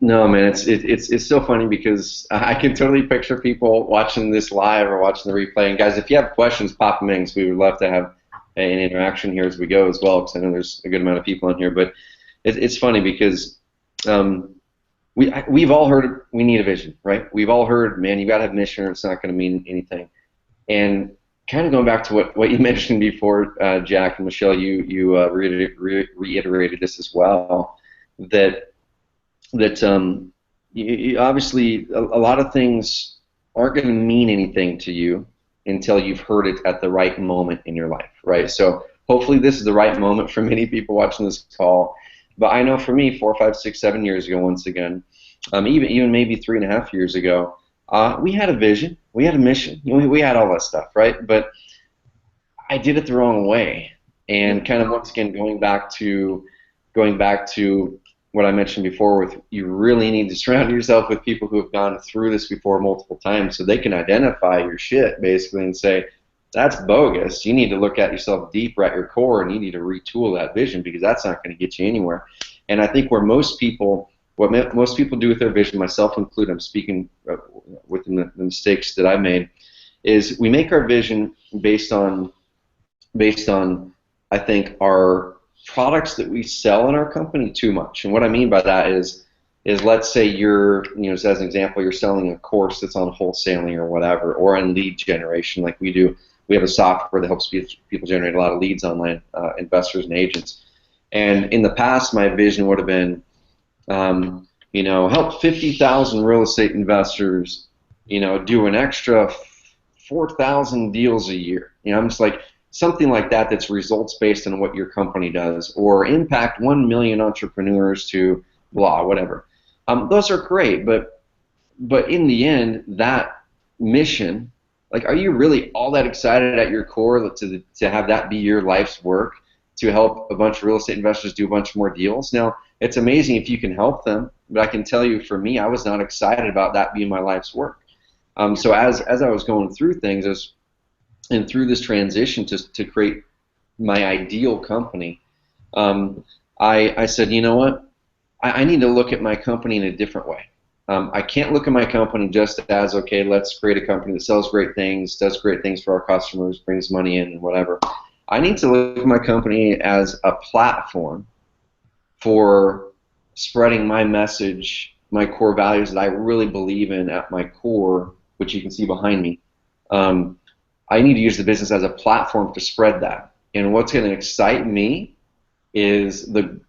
No, man, it's so funny because I can totally picture people watching this live or watching the replay. And guys, if you have questions, pop them in, because we would love to have an interaction here as we go as well, because I know there's a good amount of people on here. But it's funny because we've all heard we need a vision, right? We've all heard, man, you got to have a mission or it's not going to mean anything. And kind of going back to what you mentioned before, Jack and Michelle, you reiterated this as well, that obviously a lot of things aren't going to mean anything to you until you've heard it at the right moment in your life, right? So hopefully this is the right moment for many people watching this call. But I know for me, 4, 5, 6, 7 years ago, once again, even maybe 3.5 years ago, we had a vision, we had a mission, we had all that stuff, right? But I did it the wrong way, and kind of once again going back to what I mentioned before, with you really need to surround yourself with people who have gone through this before multiple times, so they can identify your shit basically and say, that's bogus. You need to look at yourself deeper at your core, and you need to retool that vision, because that's not going to get you anywhere. And I think what most people do with their vision, myself included, I'm speaking within the mistakes that I made, is we make our vision based on I think our products that we sell in our company too much. And what I mean by that is let's say you're, as an example, you're selling a course that's on wholesaling or whatever, or on lead generation like we do. We have a software that helps people generate a lot of leads online, investors and agents. And in the past, my vision would have been, help 50,000 real estate investors, do an extra 4,000 deals a year. I'm just like, something like that that's results based on what your company does, or impact 1 million entrepreneurs to blah, whatever. Those are great, but in the end, that mission, like, are you really all that excited at your core to have that be your life's work, to help a bunch of real estate investors do a bunch more deals? Now, it's amazing if you can help them, but I can tell you, for me, I was not excited about that being my life's work. So as I was going through things, and through this transition to create my ideal company, I said, you know what? I need to look at my company in a different way. I can't look at my company just as, okay, let's create a company that sells great things, does great things for our customers, brings money in, and whatever. I need to look at my company as a platform for spreading my message, my core values that I really believe in at my core, which you can see behind me. I need to use the business as a platform to spread that. And what's going to excite me is the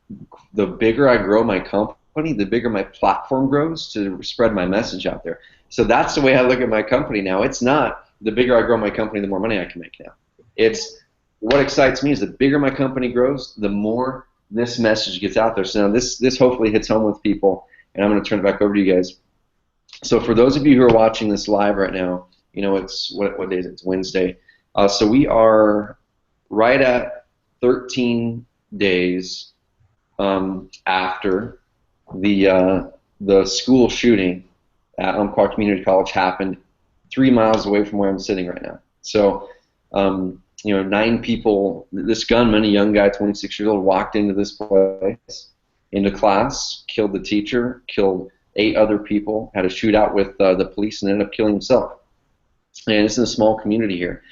bigger I grow my company, the bigger my platform grows to spread my message out there. So that's the way I look at my company now. It's not the bigger I grow my company, the more money I can make now. It's what excites me is the bigger my company grows, the more this message gets out there. So now this hopefully hits home with people, and I'm going to turn it back over to you guys. So for those of you who are watching this live right now, it's what day is it? It's Wednesday. So we are right at 13 days after the school shooting at Mauch Community College happened, 3 miles away from where I'm sitting right now. So 9 people. This gunman, a young guy, 26 years old, walked into this place, into class, killed the teacher, killed 8 other people, had a shootout with the police, and ended up killing himself. And it's in a small community here.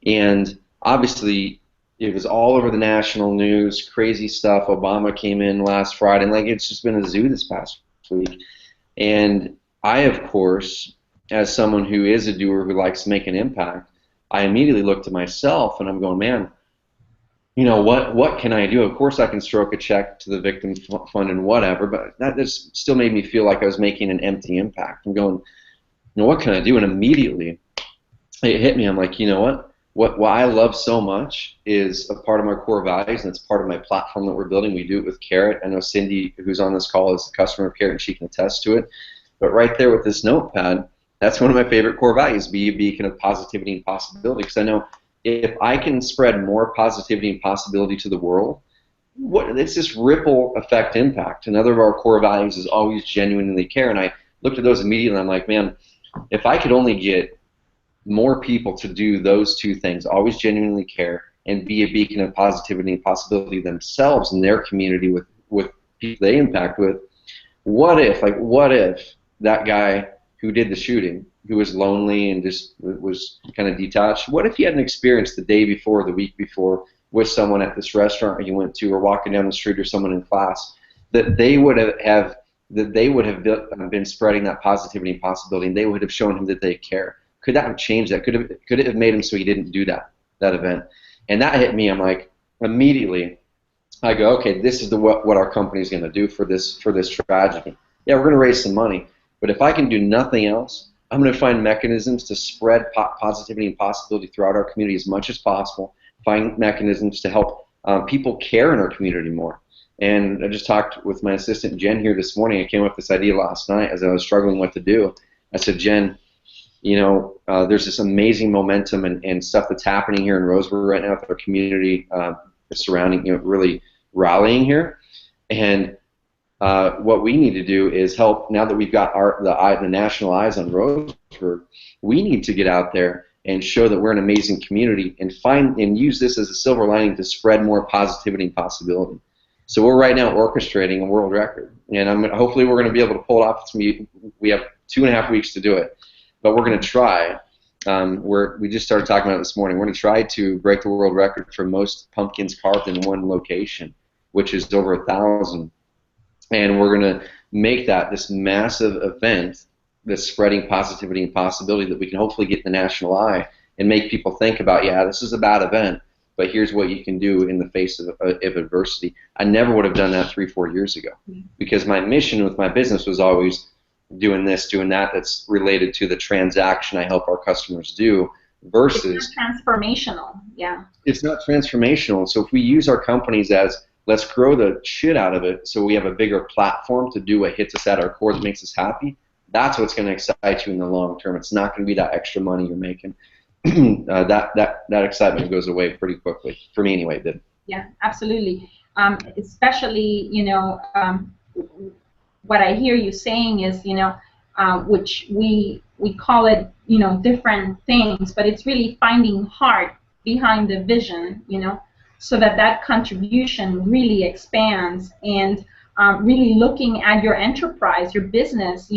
And obviously, it was all over the national news, crazy stuff. Obama came in last Friday, and like it's just been a zoo this past week. And I, of course, as someone who is a doer who likes to make an impact, I immediately look to myself, and I'm going, man, what can I do? Of course, I can stroke a check to the victim fund and whatever, but that just still made me feel like I was making an empty impact. I'm going, what can I do? And immediately, it hit me. I'm like, you know what? What I love so much is a part of my core values, and it's part of my platform that we're building. We do it with Carrot. I know Cindy, who's on this call, is a customer of Carrot, and she can attest to it. But right there with this notepad, that's one of my favorite core values, be a beacon of positivity and possibility. Because I know if I can spread more positivity and possibility to the world, it's this ripple effect impact. Another of our core values is always genuinely care. And I looked at those immediately, and I'm like, man, if I could only get more people to do those 2 things, always genuinely care and be a beacon of positivity and possibility themselves in their community with people they impact with, what if that guy who did the shooting, who was lonely and just was kind of detached, what if he had an experience the day before, the week before, with someone at this restaurant you went to, or walking down the street, or someone in class, that they would have been spreading that positivity and possibility, and they would have shown him that they care? Could that have changed that? Could it have made him so he didn't do that event? And that hit me. I'm like, immediately, I go, okay, this is what our company's going to do for this tragedy. Yeah, we're going to raise some money, but if I can do nothing else, I'm going to find mechanisms to spread positivity and possibility throughout our community as much as possible. Find mechanisms to help people care in our community more. And I just talked with my assistant Jen here this morning. I came up with this idea last night as I was struggling what to do. I said, Jen, there's this amazing momentum and stuff that's happening here in Roseburg right now with our community surrounding, really rallying here. And what we need to do is help, now that we've got the national eyes on Roseburg, we need to get out there and show that we're an amazing community and use this as a silver lining to spread more positivity and possibility. So we're right now orchestrating a world record, and hopefully we're going to be able to pull it off. We have 2.5 weeks to do it. But we're going to try. We just started talking about it this morning. We're going to try to break the world record for most pumpkins carved in one location, which is over 1,000. And we're going to make that this massive event that's spreading positivity and possibility that we can hopefully get in the national eye and make people think about, yeah, this is a bad event, but here's what you can do in the face of adversity. I never would have done that 3-4 years ago, because my mission with my business was always doing this, doing that, that's related to the transaction I help our customers do, versus it's not transformational. Yeah, it's not transformational. So if we use our companies as, let's grow the shit out of it so we have a bigger platform to do what hits us at our core that makes us happy, that's what's going to excite you in the long term. It's not going to be that extra money you're making. that excitement goes away pretty quickly, for me anyway. It did. Yeah, absolutely. Especially, what I hear you saying is, which we call it, different things, but it's really finding heart behind the vision, so that contribution really expands, and really looking at your enterprise, your business,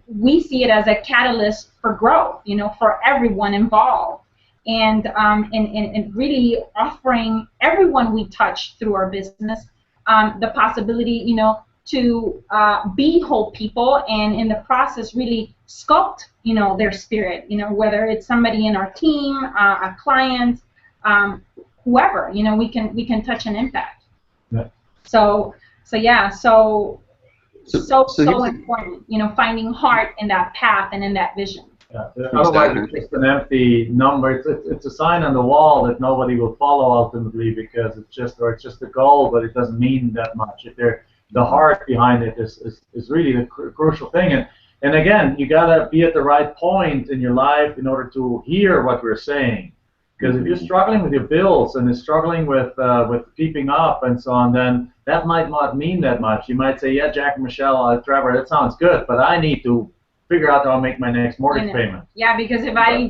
we see it as a catalyst for growth, for everyone involved, and really offering everyone we touch through our business the possibility, to be whole people, and in the process really sculpt, their spirit, whether it's somebody in our team, a client, whoever, we can touch and impact. Yeah. So important, finding heart in that path and in that vision. Yeah. Otherwise, it's just an empty number. It's a sign on the wall that nobody will follow ultimately, because it's just a goal, but it doesn't mean that much. If the heart behind it is really the crucial thing. And again, you gotta be at the right point in your life in order to hear what we're saying. Because if you're struggling with your bills and you're struggling with keeping up and so on, then that might not mean that much. You might say, yeah, Jack and Michelle, Trevor, that sounds good, but I need to figure out how to make my next mortgage payment. Yeah, because if I,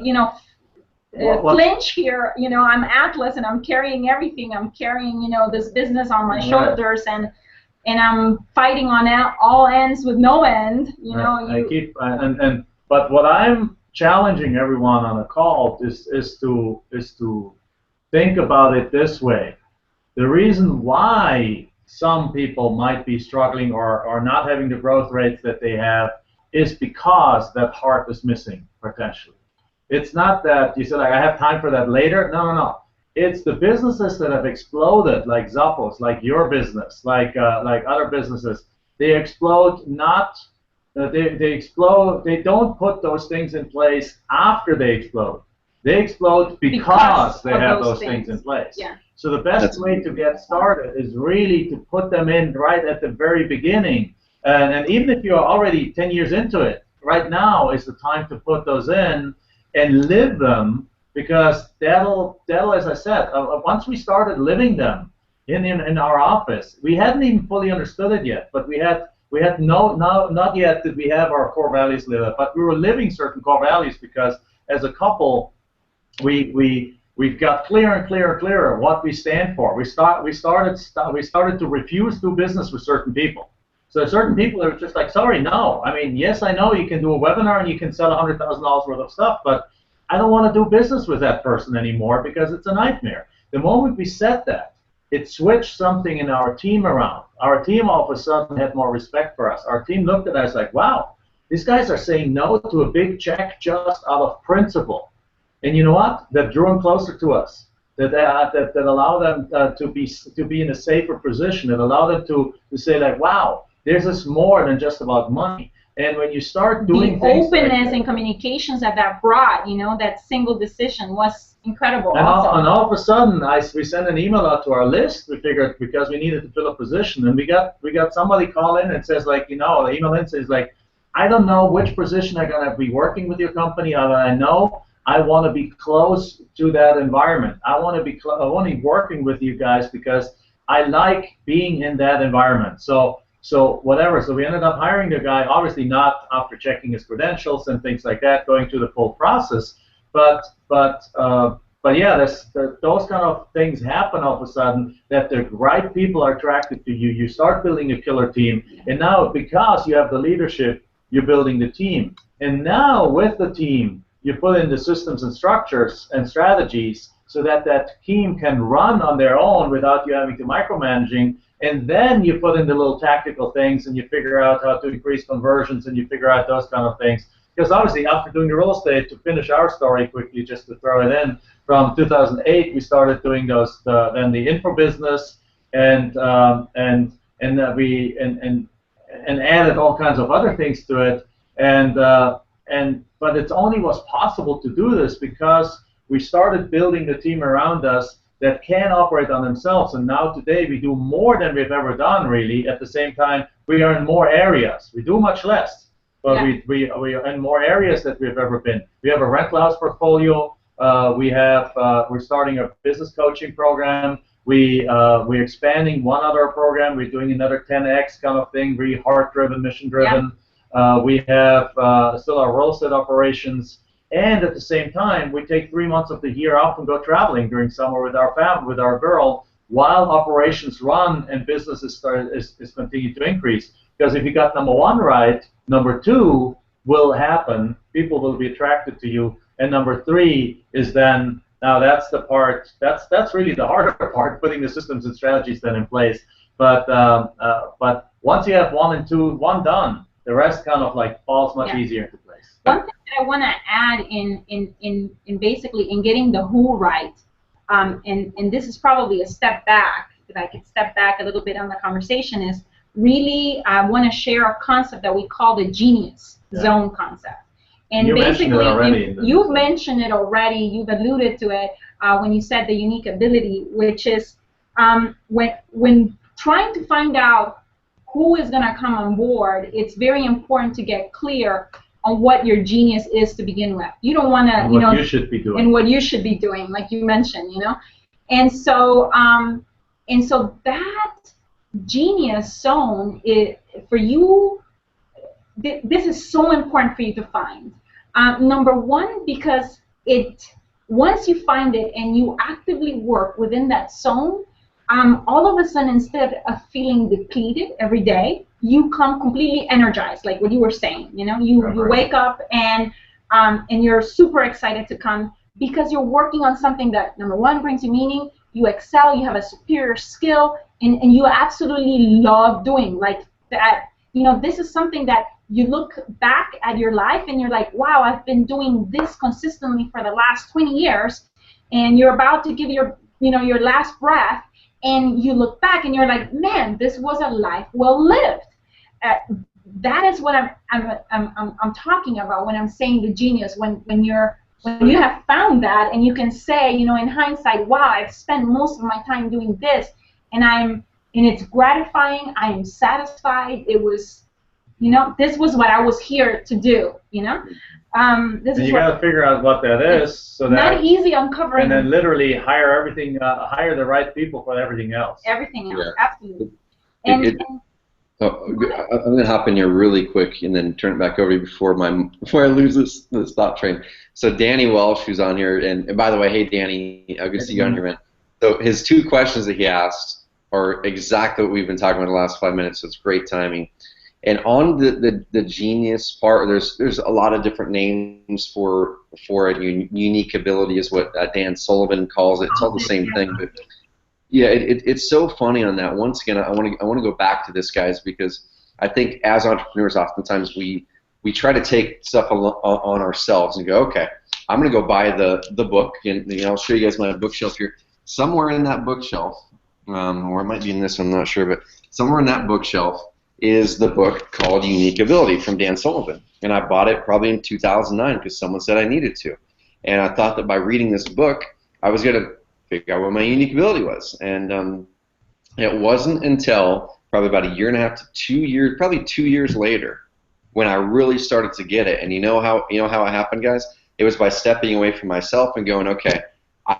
flinch here. You know, I'm Atlas and I'm carrying everything. I'm carrying, you know, this business on my shoulders, and I'm fighting on all ends with no end. You know, but what I'm challenging everyone on the call is to think about it this way. The reason why some people might be struggling or not having the growth rates that they have is because that heart is missing, potentially. It's not that you say, like, I have time for that later. No, no, no. It's the businesses that have exploded, like Zappos, like your business, like other businesses. They explode not, they explode, they don't put those things in place after they explode. They explode because they have those things in place. Yeah. So the best way to get started is really to put them in right at the very beginning. And even if you're already 10 years into it, right now is the time to put those in and live them, because that'll as I said, once we started living them in our office, we hadn't even fully understood it yet, but we had not yet did we have our core values lit up, but we were living certain core values because as a couple, we've got clearer and clearer and clearer what we stand for. We started to refuse to do business with certain people. So certain people are just like, sorry, no. I mean, yes, I know you can do a webinar and you can sell $100,000 worth of stuff, but I don't want to do business with that person anymore because it's a nightmare. The moment we said that, it switched something in our team around. Our team all of a sudden had more respect for us. Our team looked at us like, wow, these guys are saying no to a big check just out of principle. And you know what? That drew them closer to us. That allowed them to be in a safer position. It allowed them to say like, wow, there's this more than just about money. And when you start doing things the openness like and communications that brought, you know, that single decision was incredible. And all of a sudden, we sent an email out to our list. We figured because we needed to fill a position, and we got somebody call in and says like, you know, the email in says like, I don't know which position I'm gonna be working with your company. I know I want to be close to that environment. I want to be working with you guys because I like being in that environment. So whatever. So we ended up hiring the guy, obviously not after checking his credentials and things like that, going through the full process. But yeah, those kind of things happen all of a sudden, that the right people are attracted to you. You start building a killer team, and now because you have the leadership, you're building the team. And now with the team, you put in the systems and structures and strategies so that that team can run on their own without you having to micromanaging. And then you put in the little tactical things, and you figure out how to increase conversions, and you figure out those kind of things. Because obviously, after doing the real estate, to finish our story quickly, just to throw it in, from 2008 we started doing then the info business, and added all kinds of other things to it, but it only was possible to do this because we started building the team around us that can operate on themselves. And now today we do more than we've ever done, really. At the same time, we are in more areas. We do much less, but we are in more areas than we've ever been. We have a rental house portfolio. We're starting a business coaching program. We're expanding one other program. We're doing another 10x kind of thing, really heart-driven, mission-driven. We have still our real estate operations. And at the same time, we take 3 months of the year off and go traveling during summer with our family, with our girl, while operations run and business is continuing to increase. Because if you got number one right, number two will happen. People will be attracted to you. And number three is then, now that's the part, that's really the harder part, putting the systems and strategies then in place. But once you have one and two, one done, the rest kind of like falls much easier into place. One thing that I want to add in basically in getting the who right, and this is probably a step back, if I could step back a little bit on the conversation, is really I want to share a concept that we call the genius zone concept. And you basically, you've mentioned it already, you've alluded to it when you said the unique ability, which is when trying to find out who is going to come on board, it's very important to get clear on what your genius is to begin with. You don't want to, what you should be doing. And what you should be doing, like you mentioned, And so that genius zone is, for you, this is so important for you to find. Number one, because it once you find it and you actively work within that zone, all of a sudden, instead of feeling depleted every day, you come completely energized, like what you were saying. You know, you wake up and you're super excited to come because you're working on something that, number one, brings you meaning. You excel. You have a superior skill, and you absolutely love doing like that. You know, this is something that you look back at your life and you're like, wow, I've been doing this consistently for the last 20 years, and you're about to give your last breath. And you look back and you're like, man, this was a life well lived. That is what I'm talking about when I'm saying the genius. When you have found that and you can say, you know, in hindsight, wow, I've spent most of my time doing this, and it's gratifying. I am satisfied. It was, you know, this was what I was here to do. You know. This and you got to figure out what that is, so that not easy uncovering. And then literally hire everything, hire the right people for everything else. Everything else, absolutely. I'm gonna hop in here really quick and then turn it back over to you before I lose this thought train. So Danny Welsh, who's on here, and by the way, hey Danny, good to see you on here, man. So his 2 questions that he asked are exactly what we've been talking about the last 5 minutes. So it's great timing. And on the genius part, there's a lot of different names for a unique ability, is what Dan Sullivan calls it. It's all the same thing, but yeah, it's so funny on that. Once again, I want to go back to this, guys, because I think as entrepreneurs, oftentimes we try to take stuff on ourselves and go, okay, I'm going to go buy the book, and I'll show you guys my bookshelf here. Somewhere in that bookshelf, or it might be in this one, I'm not sure, but somewhere in that bookshelf is the book called Unique Ability from Dan Sullivan. And I bought it probably in 2009 because someone said I needed to. And I thought that by reading this book, I was going to figure out what my unique ability was. And it wasn't until probably about 1.5 to 2 years, probably 2 years later, when I really started to get it. And you know how it happened, guys? It was by stepping away from myself and going, okay,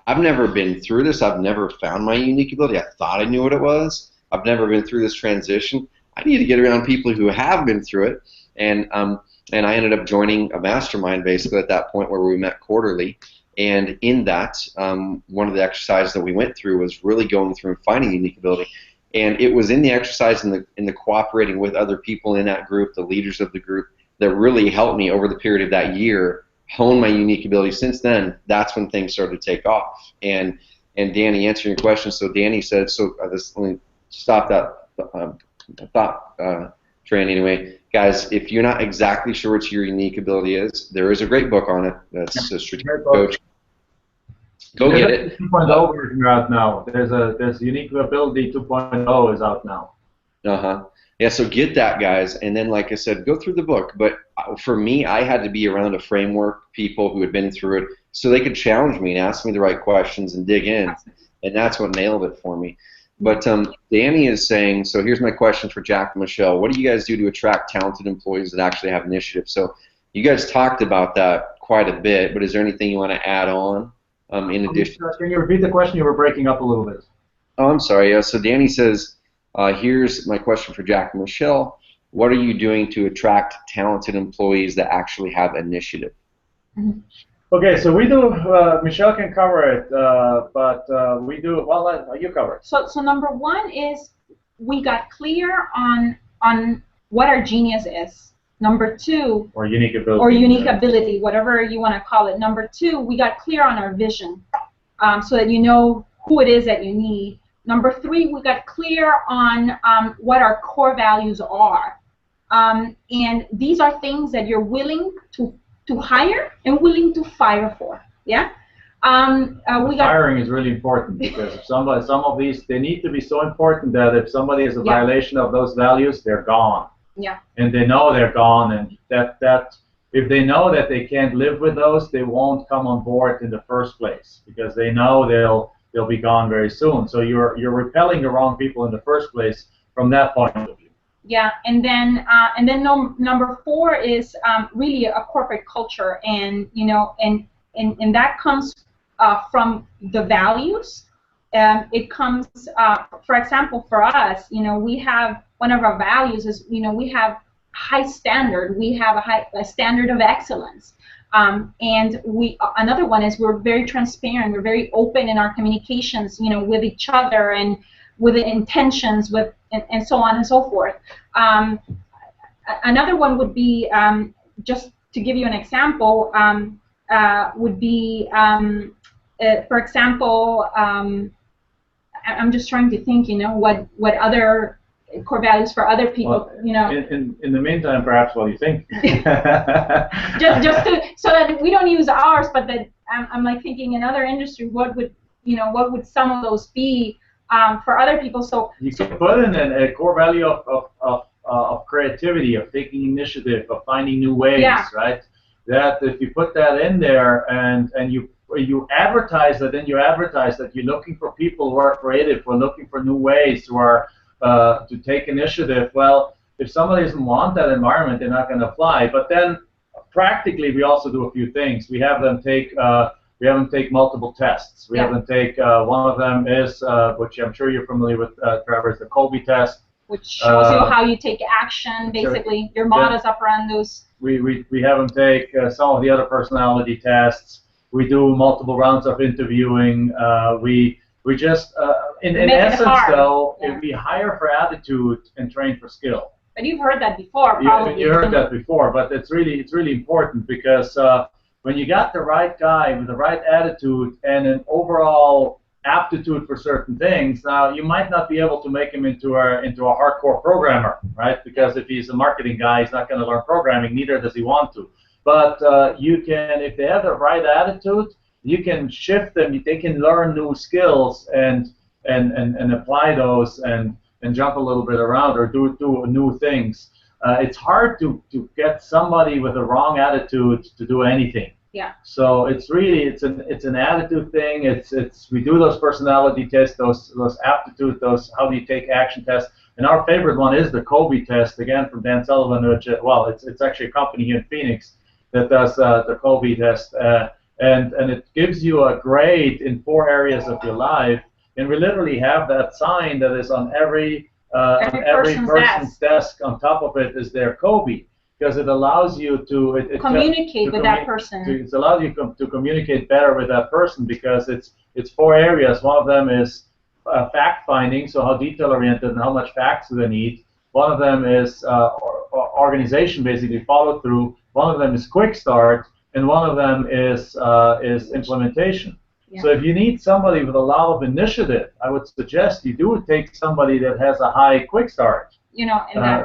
I've never been through this. I've never found my unique ability. I thought I knew what it was. I've never been through this transition. I need to get around people who have been through it, and I ended up joining a mastermind basically at that point where we met quarterly. And in that, one of the exercises that we went through was really going through and finding unique ability. And it was in the exercise and in the cooperating with other people in that group, the leaders of the group, that really helped me over the period of that year hone my unique ability. Since then, that's when things started to take off. And Danny, answering your question, so Danny said, let me stop that thought train anyway. Guys, if you're not exactly sure what your unique ability is, there is a great book on it. That's a strategic coach. Go get it. 2.0 version out now. There's Unique Ability 2.0 is out now. Yeah, so get that, guys, and then, like I said, go through the book. But for me, I had to be around a framework, people who had been through it, so they could challenge me and ask me the right questions and dig in, and that's what nailed it for me. But Danny is saying, so here's my question for Jack and Michelle. What do you guys do to attract talented employees that actually have initiative? So you guys talked about that quite a bit, but is there anything you want to add on in addition? Can you repeat the question? You were breaking up a little bit. Oh, I'm sorry. So Danny says, here's my question for Jack and Michelle. What are you doing to attract talented employees that actually have initiative? Mm-hmm. Okay, so we do, Michelle can cover it, but we do, well, you cover it. So number one is we got clear on what our genius is. Number two, or unique ability. Ability, whatever you want to call it. Number two, we got clear on our vision, so that you know who it is that you need. Number three, we got clear on what our core values are. And these are things that you're willing to hire and willing to fire for. Yeah. Hiring is really important because if some of these, they need to be so important that if somebody is a violation of those values, they're gone. Yeah. And they know they're gone, and that if they know that they can't live with those, they won't come on board in the first place because they know they'll be gone very soon. So you're repelling the wrong people in the first place from that point of view. Yeah, and then number four is really a corporate culture, and and that comes from the values. It comes, for example, for us, we have one of our values is we have high standard. We have a standard of excellence. And another one is we're very transparent. We're very open in our communications, with each other and with the intentions, and so on and so forth. Another one would be, just to give you an example, would be, for example, I'm just trying to think, what other core values for other people, well, in the meantime, perhaps while you think. just so that we don't use ours, but that I'm like thinking in other industry, what would some of those be for other people? So you can put in a core value of creativity, of taking initiative, of finding new ways, yeah. right? That if you put that in there and you advertise that, then you advertise that you're looking for people who are creative, who are looking for new ways, who are to take initiative. Well, if somebody doesn't want that environment, they're not going to apply. But then, practically, we also do a few things. We have them take multiple tests. We have them take one of them is, which I'm sure you're familiar with, Trevor, is the Kolbe test, which shows you how you take action. Basically, your modus operandus. We have them take some of the other personality tests. We do multiple rounds of interviewing. We just, in essence, though, we hire for attitude and train for skill. But you've heard that before, probably. You heard that before, but it's really important because when you got the right guy with the right attitude and an overall aptitude for certain things, now you might not be able to make him into a hardcore programmer, right? Because if he's a marketing guy, he's not going to learn programming. Neither does he want to. But you can, if they have the right attitude, you can shift them. They can learn new skills and apply those and jump a little bit around or do new things. It's hard to get somebody with a wrong attitude to do anything. Yeah. So it's an attitude thing. We do those personality tests, those aptitude, those how do you take action tests. And our favorite one is the Kolbe test, again from Dan Sullivan, which it's actually a company here in Phoenix that does the Kolbe test. And it gives you a grade in 4 areas of your life, and we literally have that sign that is on every person's desk. On top of it is their Kolbe, because it allows you to communicate with that person. It allows you to communicate better with that person because it's 4 areas. One of them is fact finding, so how detail oriented and how much facts do they need. One of them is organization, basically follow through. One of them is quick start. And one of them is implementation. Yeah. So if you need somebody with a lot of initiative, I would suggest you do take somebody that has a high quick start.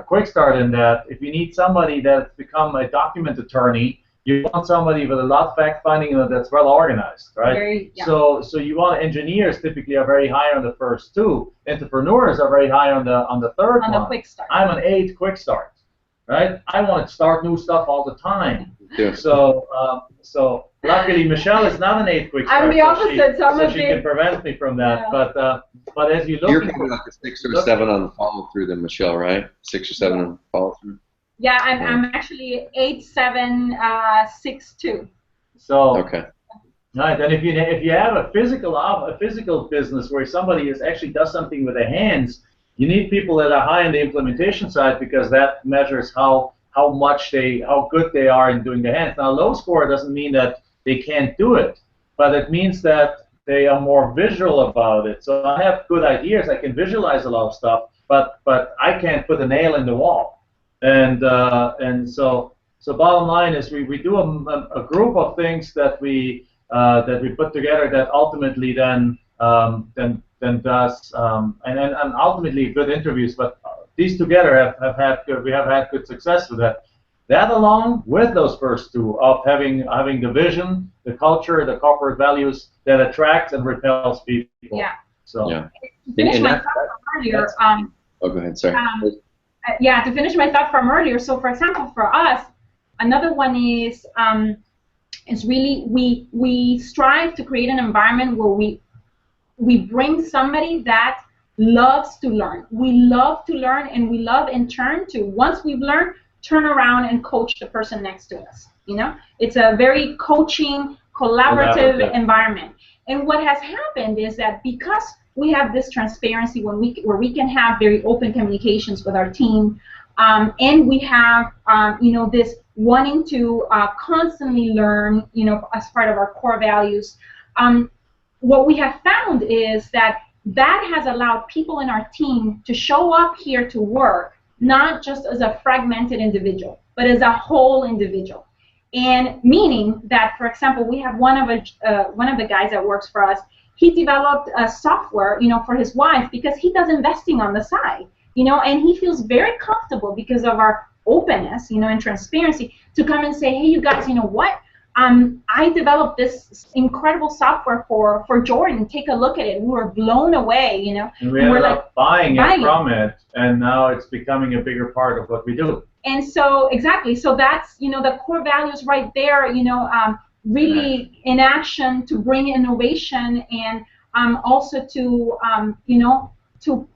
Quick start in that. If you need somebody that's become a document attorney, you want somebody with a lot of fact finding that's well organized, right? So you want engineers typically are very high on the first 2. Entrepreneurs are very high on the third one. On the quick start. I'm an 8 quick start, right? I want to start new stuff all the time. Yeah. So luckily Michelle is not an 8 quick start. I'm the opposite. So she can prevent me from that. Yeah. But as you look, you're probably like a 6 or 7 on the follow through, then Michelle, right? 6 or 7 on the follow through. Yeah, I'm actually 8, 7, 6, 2. So okay. Right, and if you have a physical business where somebody actually does something with their hands, you need people that are high on the implementation side because that measures how good they are in doing the hands. Now, low score doesn't mean that they can't do it, but it means that they are more visual about it. So I have good ideas, I can visualize a lot of stuff, but I can't put a nail in the wall. And so bottom line is we do a group of things that we put together that ultimately then does and ultimately good interviews, but these together we have had good success with that. That along with those first 2 of having the vision, the culture, the corporate values that attracts and repels people. Yeah. So. Yeah. To finish my thought from earlier. Oh, go ahead. Sorry. To finish my thought from earlier. So, for example, for us, another one is really we strive to create an environment where we bring somebody that loves to learn. We love to learn, and we love in turn to, once we've learned, turn around and coach the person next to us. It's a very coaching, collaborative environment. And what has happened is that because we have this transparency where we can have very open communications with our team, and we have this wanting to constantly learn, as part of our core values. What we have found is that has allowed people in our team to show up here to work not just as a fragmented individual, but as a whole individual. And meaning that, for example, we have one of the guys that works for us. He developed a software, for his wife because he does investing on the side, and he feels very comfortable because of our openness, and transparency to come and say, hey, you guys, what? I developed this incredible software for Jordan. Take a look at it. We were blown away, And we ended up buying it from it, and now it's becoming a bigger part of what we do. And so, exactly. So that's, the core values right there, really in action to bring innovation and also to, to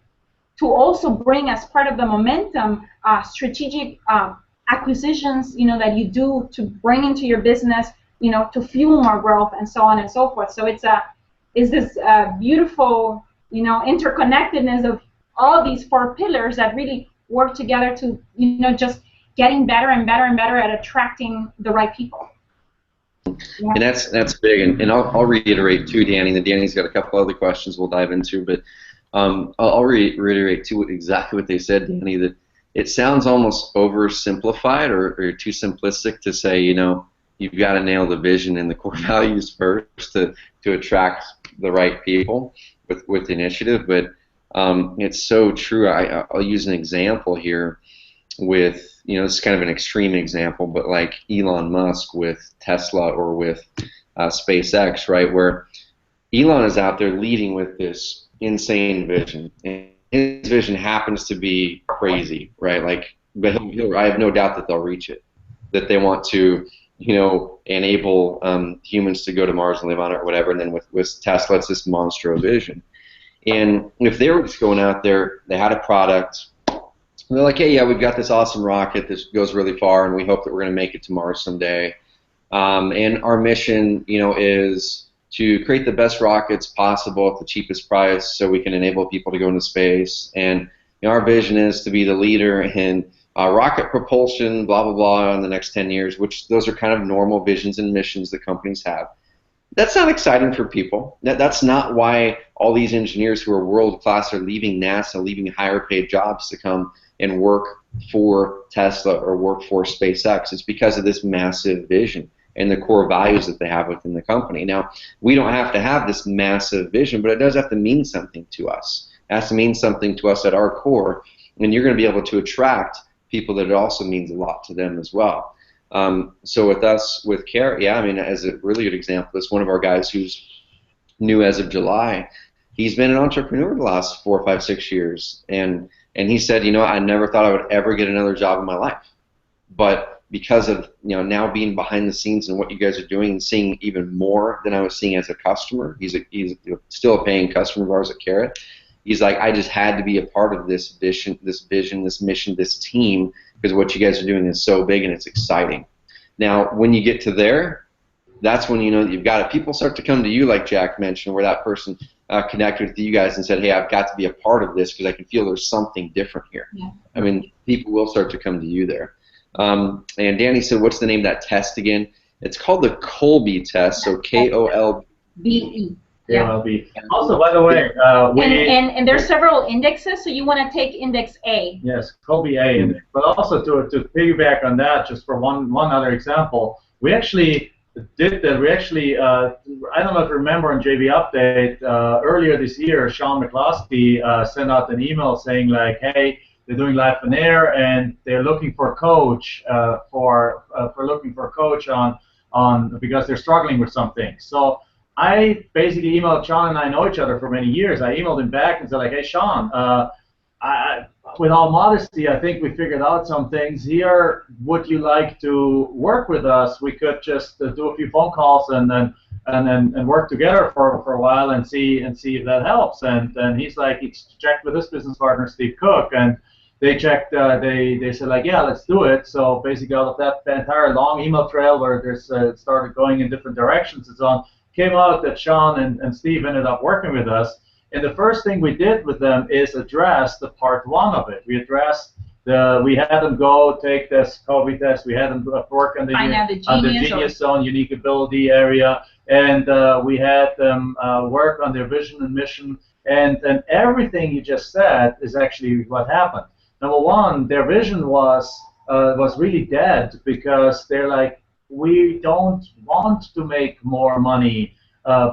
also bring as part of the momentum strategic acquisitions, that you do to bring into your business, to fuel more growth and so on and so forth. So it's this beautiful, interconnectedness of all these four pillars that really work together to, just getting better and better and better at attracting the right people. Yeah. And that's big. And I'll reiterate too, Danny. Danny's got a couple other questions we'll dive into, but I'll reiterate too exactly what they said, Danny. That it sounds almost oversimplified or too simplistic to say, you've got to nail the vision and the core values first to attract the right people with the initiative. But it's so true. I'll use an example here with, this is kind of an extreme example, but like Elon Musk with Tesla or with SpaceX, right, where Elon is out there leading with this insane vision. And his vision happens to be crazy, right? Like, but I have no doubt that they'll reach it. That they want to, enable humans to go to Mars and live on it or whatever. And then with Tesla, it's this monster vision. And if they were just going out there, they had a product. And they're like, hey, yeah, we've got this awesome rocket that goes really far, and we hope that we're going to make it to Mars someday. And our mission, is to create the best rockets possible at the cheapest price so we can enable people to go into space. And our vision is to be the leader in rocket propulsion, blah, blah, blah, in the next 10 years, which those are kind of normal visions and missions that companies have. That's not exciting for people. That's not why all these engineers who are world-class are leaving NASA, leaving higher-paid jobs to come and work for Tesla or work for SpaceX. It's because of this massive vision and the core values that they have within the company. Now, we don't have to have this massive vision, but it does have to mean something to us. It has to mean something to us at our core, and you're going to be able to attract people that it also means a lot to them as well. So with us, with Carrot, yeah, I mean, as a really good example, it's one of our guys who's new as of July. He's been an entrepreneur the last 4, 5, 6 years, and he said, I never thought I would ever get another job in my life, but because of now being behind the scenes and what you guys are doing and seeing even more than I was seeing as a customer, he's still a paying customer of ours at Carrot. He's like, I just had to be a part of this vision, this mission, this team, because what you guys are doing is so big and it's exciting. Now, when you get to there, that's when you know that you've got it. People start to come to you, like Jack mentioned, where that person connected with you guys and said, hey, I've got to be a part of this because I can feel there's something different here. Yeah. I mean, people will start to come to you there. And Danny said, what's the name of that test again? It's called the Kolbe test, so Kolbe. Yeah. Also, by the way, and there's several indexes, so you want to take index A. Yes, Kolbe A index. But also to piggyback on that, just for one other example, we actually did that. We actually, I don't know if you remember on JV Update, earlier this year, Sean McCloskey sent out an email saying like, hey, they're doing Life on Air and they're looking for a coach on because they're struggling with something. So I basically emailed Sean, and I know each other for many years. I emailed him back and said like, hey Sean, with all modesty, I think we figured out some things here. Would you like to work with us? We could just do a few phone calls and work together for a while and see if that helps. And he's like, he's checked with his business partner Steve Cook, and they checked. They said like, yeah, let's do it. So basically, out of that entire long email trail where there's started going in different directions and so on, came out that Sean and Steve ended up working with us. And the first thing we did with them is address the part one of it. We addressed we had them go take this COVID test. We had them work on the genius zone, unique ability area, and we had them work on their vision and mission. And everything you just said is actually what happened. Number one, their vision was really dead because they're like, we don't want to make more money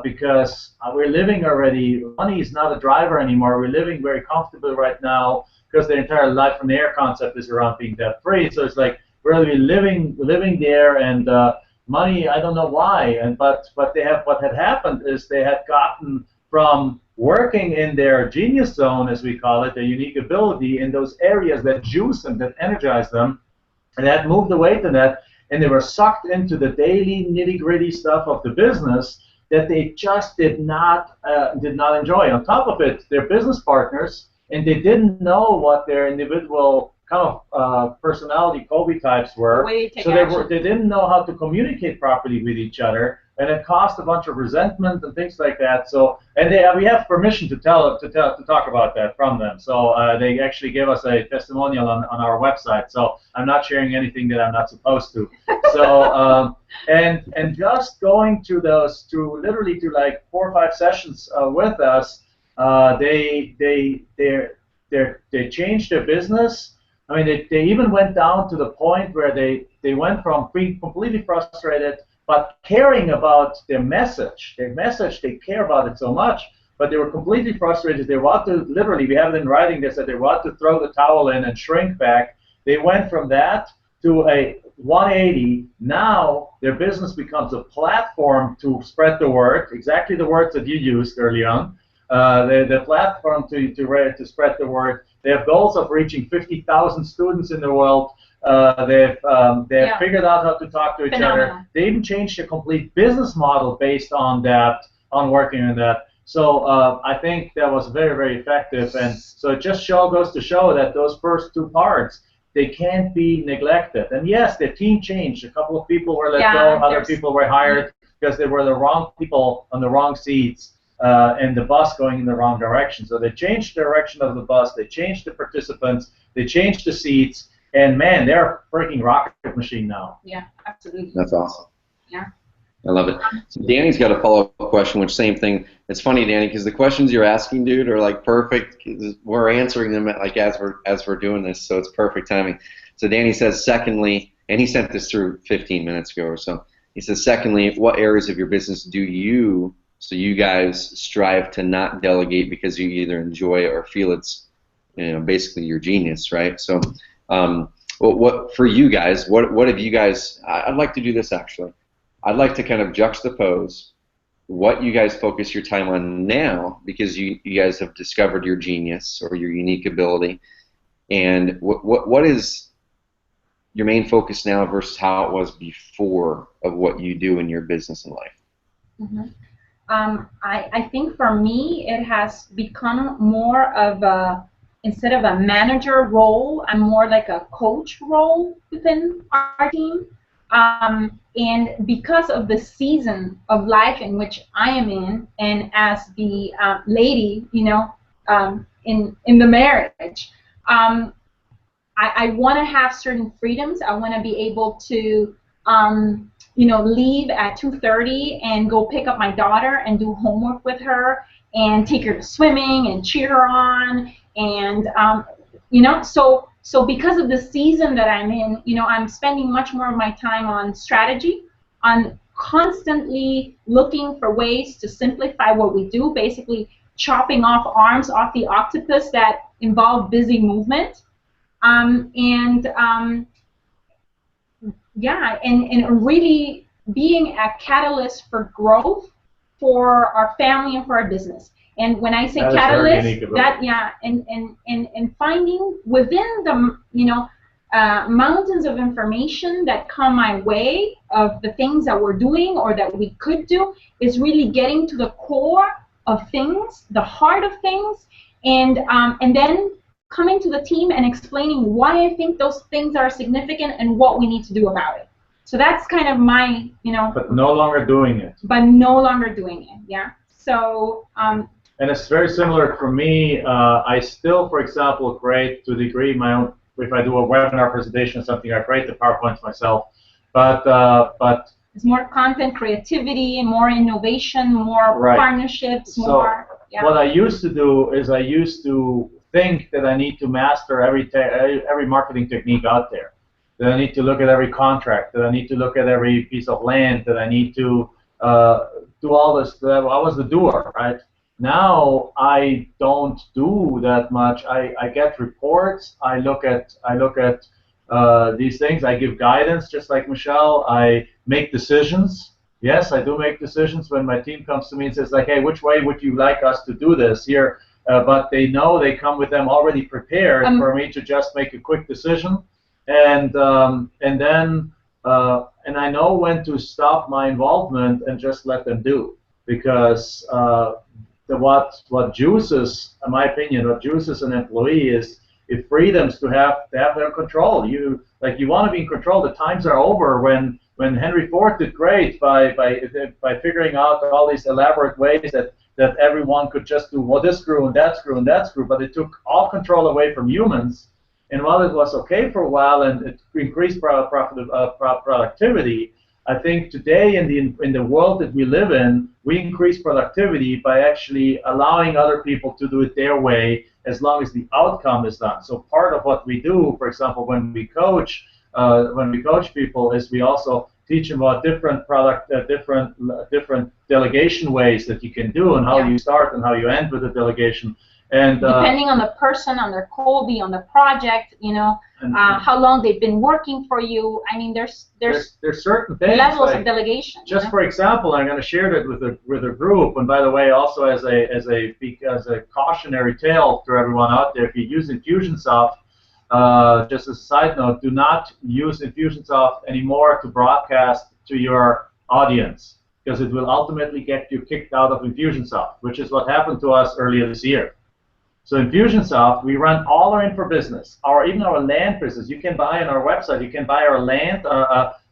because we're living already. Money is not a driver anymore. We're living very comfortably right now because their entire life from the air concept is around being debt free. So it's like really living there, and money, I don't know why. And but what had happened is they had gotten from working in their genius zone, as we call it, their unique ability, in those areas that juice them, that energize them, and had moved away to that, and they were sucked into the daily nitty-gritty stuff of the business that they just did not enjoy. On top of it, their business partners, and they didn't know what their individual kind of personality COVID types were, so they didn't know how to communicate properly with each other, and it caused a bunch of resentment and things like that. So, and we have permission to talk about that from them. So they actually gave us a testimonial on our website. So I'm not sharing anything that I'm not supposed to. So and just going to literally like 4 or 5 sessions with us, they changed their business. I mean, they even went down to the point where they went from being completely frustrated but caring about their message. They care about it so much, but they were completely frustrated. They want to, literally, we have it in writing, they said they want to throw the towel in and shrink back. They went from that to a 180. Now their business becomes a platform to spread the word, exactly the words that you used early on. The platform to spread the word. They have goals of reaching 50,000 students in the world. They've figured out how to talk to each other. They even changed the complete business model based on that, on working on that. So I think that was very, very effective. And so it just goes to show that those first 2 parts, they can't be neglected. And yes, the team changed. A couple of people were let go. Other people were hired because they were the wrong people on the wrong seats. And the bus going in the wrong direction. So they changed the direction of the bus, they changed the participants, they changed the seats, and man, they're a freaking rocket machine now. Yeah, absolutely. That's awesome. Yeah. I love it. So Danny's got a follow-up question, which same thing. It's funny, Danny, because the questions you're asking, dude, are like perfect. We're answering them like as we're doing this, so it's perfect timing. So Danny says, secondly, and he sent this through 15 minutes ago or so. He says, secondly, what areas of your business do you guys strive to not delegate because you either enjoy it or feel it's, basically your genius, right? So, what for you guys? What have you guys? I'd like to do this actually. I'd like to kind of juxtapose what you guys focus your time on now because you guys have discovered your genius or your unique ability, and what is your main focus now versus how it was before of what you do in your business and life. Mm-hmm. I think for me it has become more of a, instead of a manager role, I'm more like a coach role within our team. And because of the season of life in which I am in, and as the lady, in the marriage, I want to have certain freedoms. I want to be able to leave at 2:30 and go pick up my daughter and do homework with her and take her to swimming and cheer her on, and so because of the season that I'm in, I'm spending much more of my time on strategy, on constantly looking for ways to simplify what we do, basically chopping off arms off the octopus that involve busy movement, and really being a catalyst for growth for our family and for our business. And when I say catalyst, and finding within the mountains of information that come my way of the things that we're doing or that we could do, is really getting to the core of things, the heart of things, and then coming to the team and explaining why I think those things are significant and what we need to do about it. So that's kind of my, But no longer doing it. But no longer doing it, yeah. So. And it's very similar for me. I still, for example, create to a degree my own. If I do a webinar presentation or something, I create the PowerPoints myself. But it's more content creativity, more innovation, more right. partnerships, so more. Yeah. What I used to do is I used to think that I need to master every marketing technique out there. That I need to look at every contract. That I need to look at every piece of land. That I need to do all this. I was the doer, right? Now I don't do that much. I get reports. I look at these things. I give guidance, just like Michelle. I make decisions. Yes, I do make decisions when my team comes to me and says, like, hey, which way would you like us to do this here? But they know they come with them already prepared for me to just make a quick decision, and then I know when to stop my involvement and just let them do, because what juices, in my opinion, what juices an employee is freedoms to have their control. You want to be in control. The times are over when Henry Ford did great by figuring out all these elaborate ways that everyone could just do this screw and that screw and that screw, but it took all control away from humans. And while it was okay for a while and it increased productivity, I think today in the world that we live in, we increase productivity by actually allowing other people to do it their way, as long as the outcome is done. So part of what we do, for example, when we coach people, is we also teach them about different different delegation ways that you can do, and how you start and how you end with a delegation. And depending on the person, on their Colby, on the project, how long they've been working for you. I mean, there's certain things, levels of delegation. Just for example, I'm going to share that with a group. And by the way, also as a cautionary tale to everyone out there, if you use Infusionsoft, just as a side note, do not use Infusionsoft anymore to broadcast to your audience, because it will ultimately get you kicked out of Infusionsoft, which is what happened to us earlier this year. So Infusionsoft, we run all our info business, even our land business. You can buy on our website. You can buy our land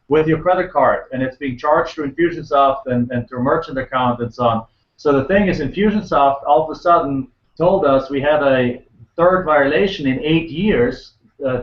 with your credit card, and it's being charged through Infusionsoft and through a merchant account and so on. So the thing is, Infusionsoft all of a sudden told us we had a third violation in 8 years,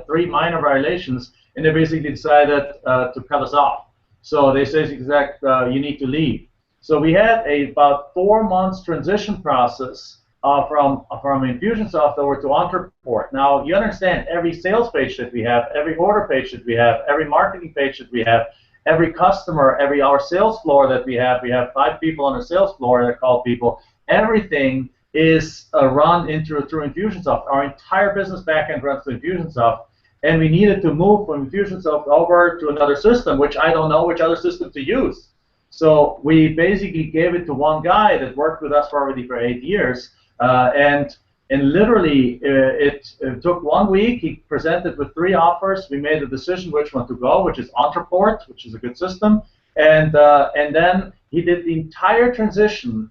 3 minor violations, and they basically decided to cut us off. So they say, you need to leave. So we had about 4 months transition process from Infusionsoft over to Entreport. Now, you understand, every sales page that we have, every order page that we have, every marketing page that we have, every customer, our sales floor that we have 5 people on the sales floor that call people, everything is run through Infusionsoft. Our entire business backend runs through Infusionsoft, and we needed to move from Infusionsoft over to another system, which I don't know which other system to use. So we basically gave it to one guy that worked with us for 8 years, and literally it took 1 week. He presented with 3 offers. We made a decision which one to go, which is Entreport, which is a good system, and then he did the entire transition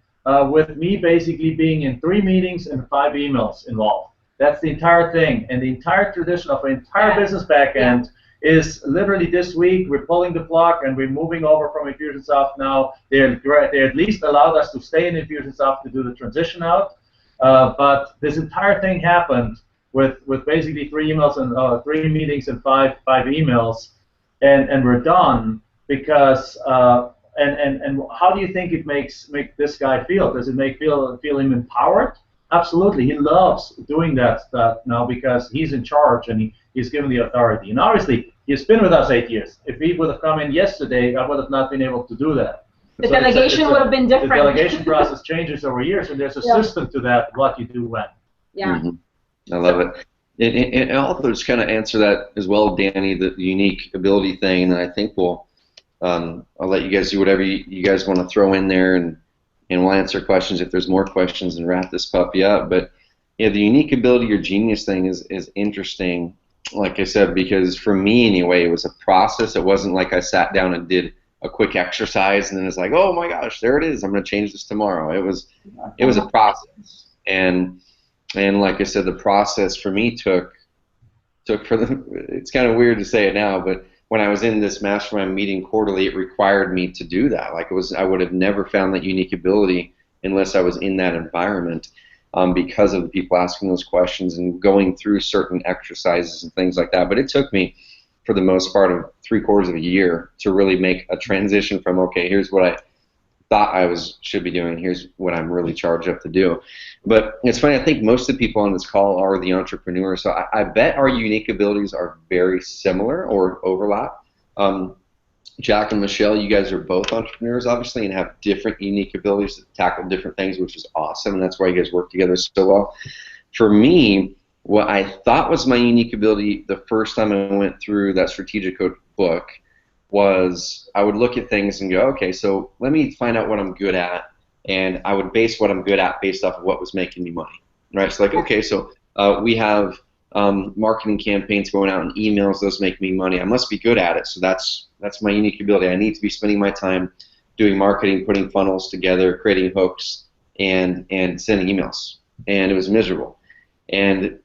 with me basically being in 3 meetings and 5 emails involved. That's the entire thing, and the entire tradition of an entire business backend is literally this week. We're pulling the plug and we're moving over from Infusionsoft now. They at least allowed us to stay in Infusionsoft to do the transition out. But this entire thing happened with basically 3 emails and 3 meetings and 5 emails, and we're done because. And how do you think it make this guy feel? Does it feel him empowered? Absolutely. He loves doing that now because he's in charge and he's given the authority. And obviously, he's been with us 8 years. If he would have come in yesterday, I would have not been able to do that. The delegation would have been different. The delegation process changes over years, and there's a system to that, what you do when. Yeah. I love it. And I'll just kind of answer that as well, Danny, the unique ability thing, and I think I'll let you guys do whatever you guys want to throw in there, and we'll answer questions if there's more questions and wrap this puppy up. But yeah, the unique ability or genius thing is interesting, like I said, because for me anyway, it was a process. It wasn't like I sat down and did a quick exercise and then it's like, oh my gosh, there it is. I'm going to change this tomorrow. It was a process, and like I said, the process for me took it's kind of weird to say it now, but when I was in this mastermind meeting quarterly, it required me to do that. Like I would have never found that unique ability unless I was in that environment, because of the people asking those questions and going through certain exercises and things like that. But it took me, for the most part, of 3/4 of a year to really make a transition from, okay, here's what I thought I should be doing, here's what I'm really charged up to do. But it's funny, I think most of the people on this call are the entrepreneurs, so I bet our unique abilities are very similar or overlap. Jack and Michelle, you guys are both entrepreneurs, obviously, and have different unique abilities to tackle different things, which is awesome, and that's why you guys work together so well. For me, what I thought was my unique ability the first time I went through that strategic coach book was I would look at things and go, okay, so let me find out what I'm good at, and I would base what I'm good at based off of what was making me money, right? So like, okay, so we have marketing campaigns going out and emails, those make me money. I must be good at it, so that's my unique ability. I need to be spending my time doing marketing, putting funnels together, creating hooks, and sending emails, and it was miserable. And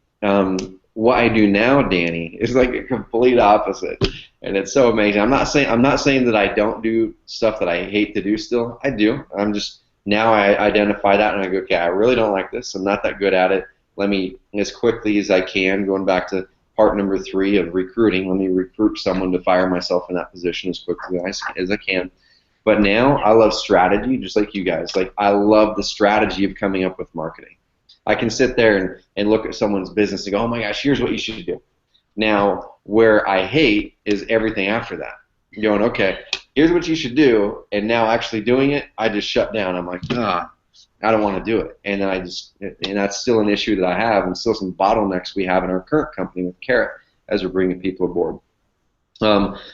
what I do now, Danny, is like a complete opposite, and it's so amazing. I'm not saying that I don't do stuff that I hate to do still. I do. I'm just, now I identify that and I go, okay, I really don't like this. I'm not that good at it. Let me, as quickly as I can, going back to part number 3 of recruiting, let me recruit someone to fire myself in that position as quickly as I can. But now I love strategy, just like you guys. Like, I love the strategy of coming up with marketing. I can sit there and look at someone's business and go, oh my gosh, here's what you should do. Now, where I hate is everything after that. Going, okay, here's what you should do, and now actually doing it, I just shut down. I'm like, I don't want to do it. And then and that's still an issue that I have, and still some bottlenecks we have in our current company with Carrot as we're bringing people aboard.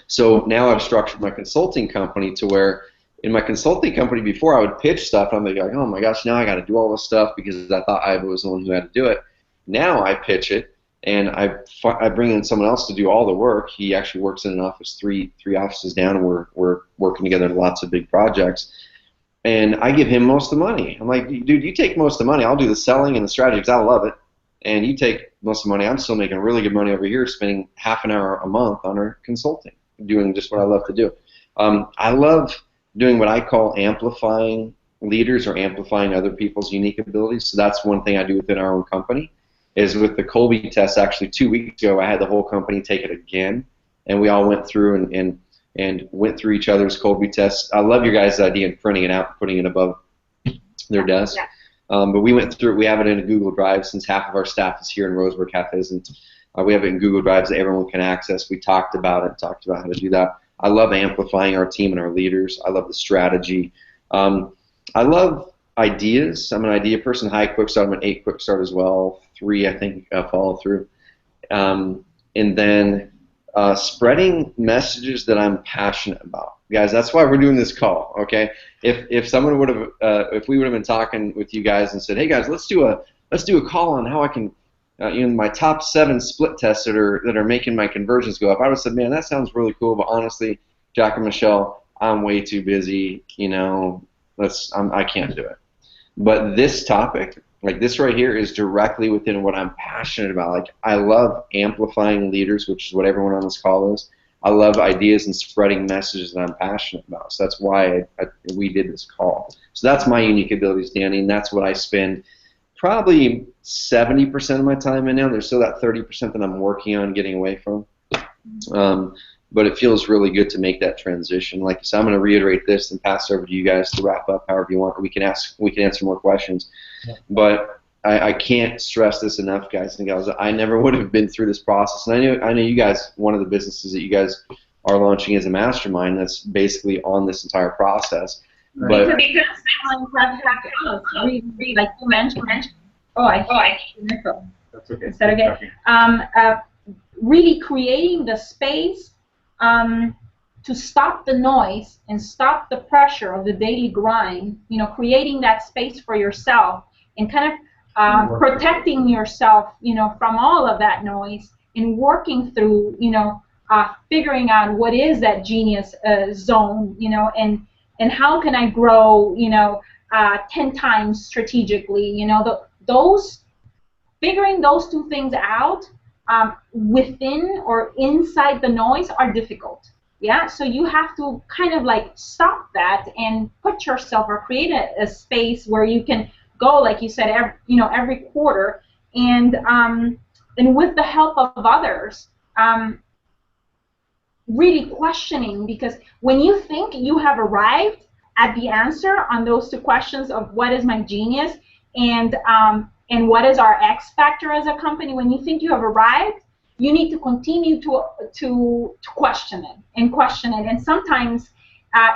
So now I've structured my consulting company to where, in my consulting company before, I would pitch stuff, and I'm like, oh my gosh, now I got to do all this stuff because I thought I was the one who had to do it. Now I pitch it, and I bring in someone else to do all the work. He actually works in an office three offices down, and we're working together in lots of big projects. And I give him most of the money. I'm like, dude, you take most of the money. I'll do the selling and the strategy because I love it. And you take most of the money. I'm still making really good money over here, spending half an hour a month on our consulting, doing just what I love to do. I love doing what I call amplifying leaders or amplifying other people's unique abilities. So that's one thing I do within our own company. Is with the Colby test, actually 2 weeks ago, I had the whole company take it again, and we all went through and went through each other's Colby tests. I love your guys' idea of printing it out and putting it above their desk. Yeah. But we went through it. We have it in a Google Drive since half of our staff is here in Roseburg Cafes, and we have it in Google Drives that everyone can access. We talked about it, talked about how to do that. I love amplifying our team and our leaders. I love the strategy. I love ideas. I'm an idea person. High quick start. I'm an 8 quick start as well. 3, I think, follow through. And then spreading messages that I'm passionate about. Guys, that's why we're doing this call, okay? If someone would have, if we would have been talking with you guys and said, hey guys, let's do a call on how I can, my top 7 split tests that are making my conversions go up. I would have said, man, that sounds really cool, but honestly, Jack and Michelle, I'm way too busy. I can't do it. But this topic, like this right here, is directly within what I'm passionate about. Like, I love amplifying leaders, which is what everyone on this call is. I love ideas and spreading messages that I'm passionate about. So that's why we did this call. So that's my unique abilities, Danny, and that's what I spend probably 70% of my time in now. There's still that 30% that I'm working on getting away from. But it feels really good to make that transition. Like I said, I'm going to reiterate this and pass it over to you guys to wrap up however you want. Or we can answer more questions. Yeah. But I can't stress this enough, guys and gals. I never would have been through this process. And I know you guys, one of the businesses that you guys are launching is a mastermind that's basically on this entire process. Right. But because like you mentioned. That's okay. Is that okay? Really creating the space to stop the noise and stop the pressure of the daily grind. Creating that space for yourself and kind of protecting yourself, from all of that noise and working through, figuring out what is that genius zone, and how can I grow, 10 times strategically, figuring those 2 things out within or inside the noise are difficult. Yeah, so you have to kind of like stop that and put yourself or create a space where you can go, like you said, every quarter, and with the help of others, really questioning, because when you think you have arrived at the answer on those two questions of what is my genius and what is our X factor as a company, when you think you have arrived, you need to continue to question it and question it. And sometimes,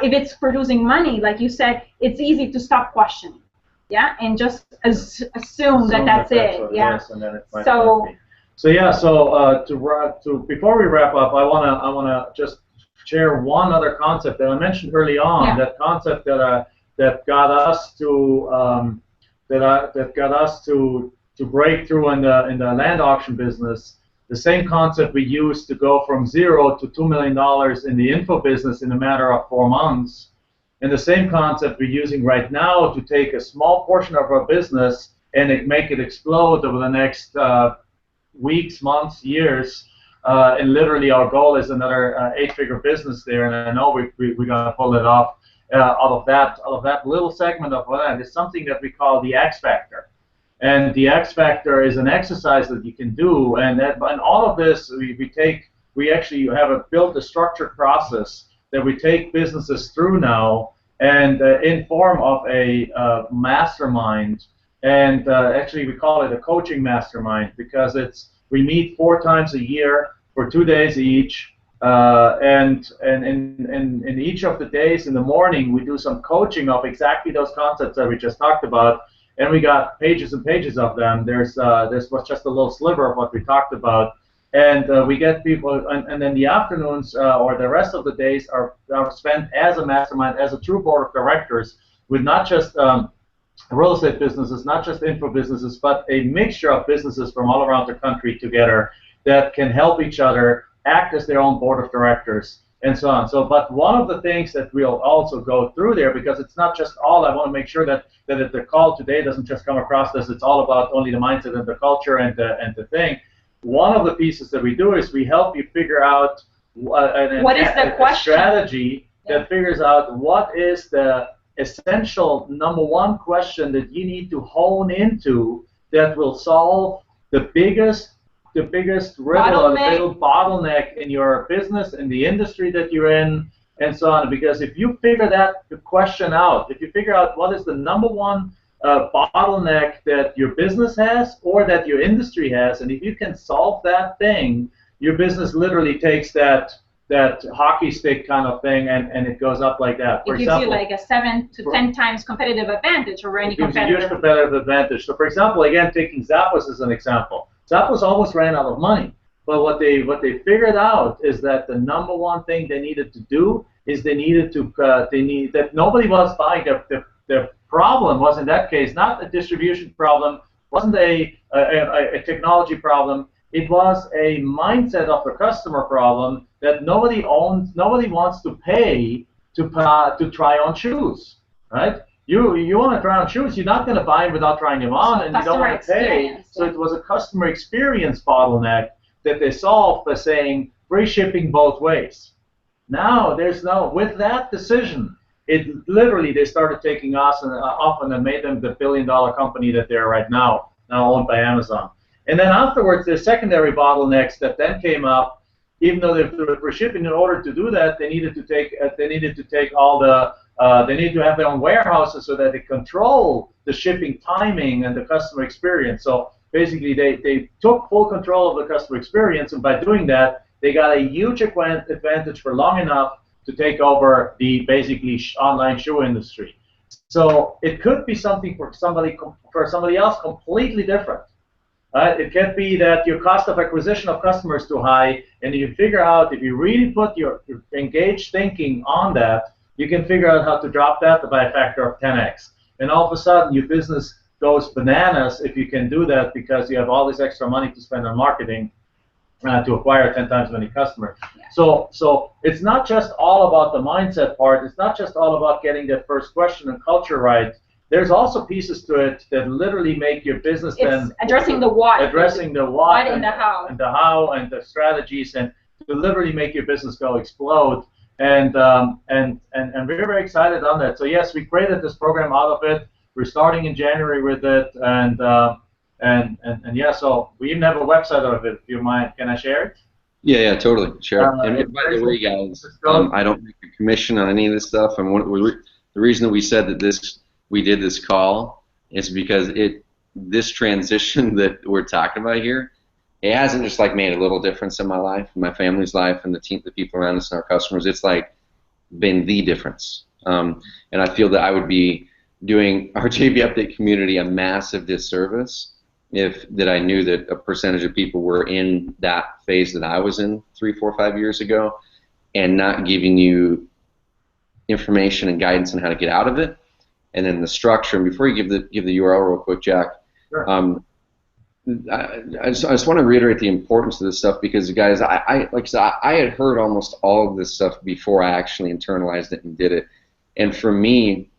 if it's producing money, like you said, it's easy to stop questioning, yeah, and just assume that that's it, yeah. Yes, and then it might not be. So before we wrap up, I wanna just share one other concept that I mentioned early on. Yeah. That concept that got us to to break through in the land auction business. The same concept we used to go from $0 to $2 million in the info business in a matter of 4 months. And the same concept we're using right now to take a small portion of our business and make it explode over the next weeks, months, years. And literally our goal is another 8-figure business there. And I know we're going to pull it off out of that little segment of that is something that we call the X factor. And the X factor is an exercise that you can do, and all of this we actually have built a structured process that we take businesses through now, and in form of a mastermind, and actually we call it a coaching mastermind because we meet 4 times a year for 2 days each, and in each of the days in the morning we do some coaching of exactly those concepts that we just talked about. And we got pages and pages of them. There's was just a little sliver of what we talked about, and we get people, and then the afternoons or the rest of the days are spent as a mastermind, as a true board of directors, with not just real estate businesses, not just info businesses, but a mixture of businesses from all around the country together that can help each other act as their own board of directors, and so on. So, but one of the things that we'll also go through there, because it's not just all, I want to make sure that the call today doesn't just come across as it's all about only the mindset and the culture and the thing. One of the pieces that we do is we help you figure out a strategy that figures out what is the essential #1 question that you need to hone into that will solve the biggest riddle or the big bottleneck in your business, in the industry that you're in, and so on. Because if you figure that question out, if you figure out what is the #1 bottleneck that your business has or that your industry has, and if you can solve that thing, your business literally takes that hockey stick kind of thing and it goes up like that. For example, gives you like a 7 to 10 times competitive advantage over any competitor. It gives a huge competitive advantage. So for example, again, taking Zappos as an example. Zappos almost ran out of money, but what they figured out is that the #1 thing they needed to do is that nobody was buying. The problem was in that case not a distribution problem, wasn't a technology problem. It was a mindset of the customer problem that nobody wants to pay to try on shoes, right? You want to try on shoes, you're not going to buy them without trying them on, and you don't want to pay. So it was a customer experience bottleneck that they solved by saying free shipping both ways. Now with that decision, they started taking us off and made them the billion-dollar company that they're right now owned by Amazon. And then afterwards, there's secondary bottlenecks that then came up. Even though they were shipping, in order to do that, they needed to have their own warehouses so that they control the shipping timing and the customer experience. So basically, they took full control of the customer experience, and by doing that, they got a huge advantage for long enough to take over the basically online shoe industry. So it could be something for somebody else completely different. It could be that your cost of acquisition of customers is too high, and you figure out if you really put your engaged thinking on that, you can figure out how to drop that by a factor of 10x. And all of a sudden, your business goes bananas if you can do that because you have all this extra money to spend on marketing to acquire 10 times many customers. Yeah. So it's not just all about the mindset part. It's not just all about getting that first question and culture right. There's also pieces to it that literally make your business addressing the what. Addressing the what and the how. And the how and the strategies and literally make your business go explode. And we're very excited on that. So yes, we created this program out of it. We're starting in January with it, and yeah. So we even have a website of it. If you mind, can I share it? Yeah, totally. Sure. And by the way, guys, I don't make a commission on any of this stuff. And the reason that we said that we did this call is because this transition that we're talking about here, it hasn't just like made a little difference in my life, my family's life, and the people around us and our customers. It's like been the difference. And I feel that I would be doing our JV Update community a massive disservice if I knew that a percentage of people were in that phase that I was in 3, 4, 5 years ago, and not giving you information and guidance on how to get out of it, and then the structure. And before you give the URL real quick, Jack, sure. I just want to reiterate the importance of this stuff, because guys, I had heard almost all of this stuff before I actually internalized it and did it. And for me,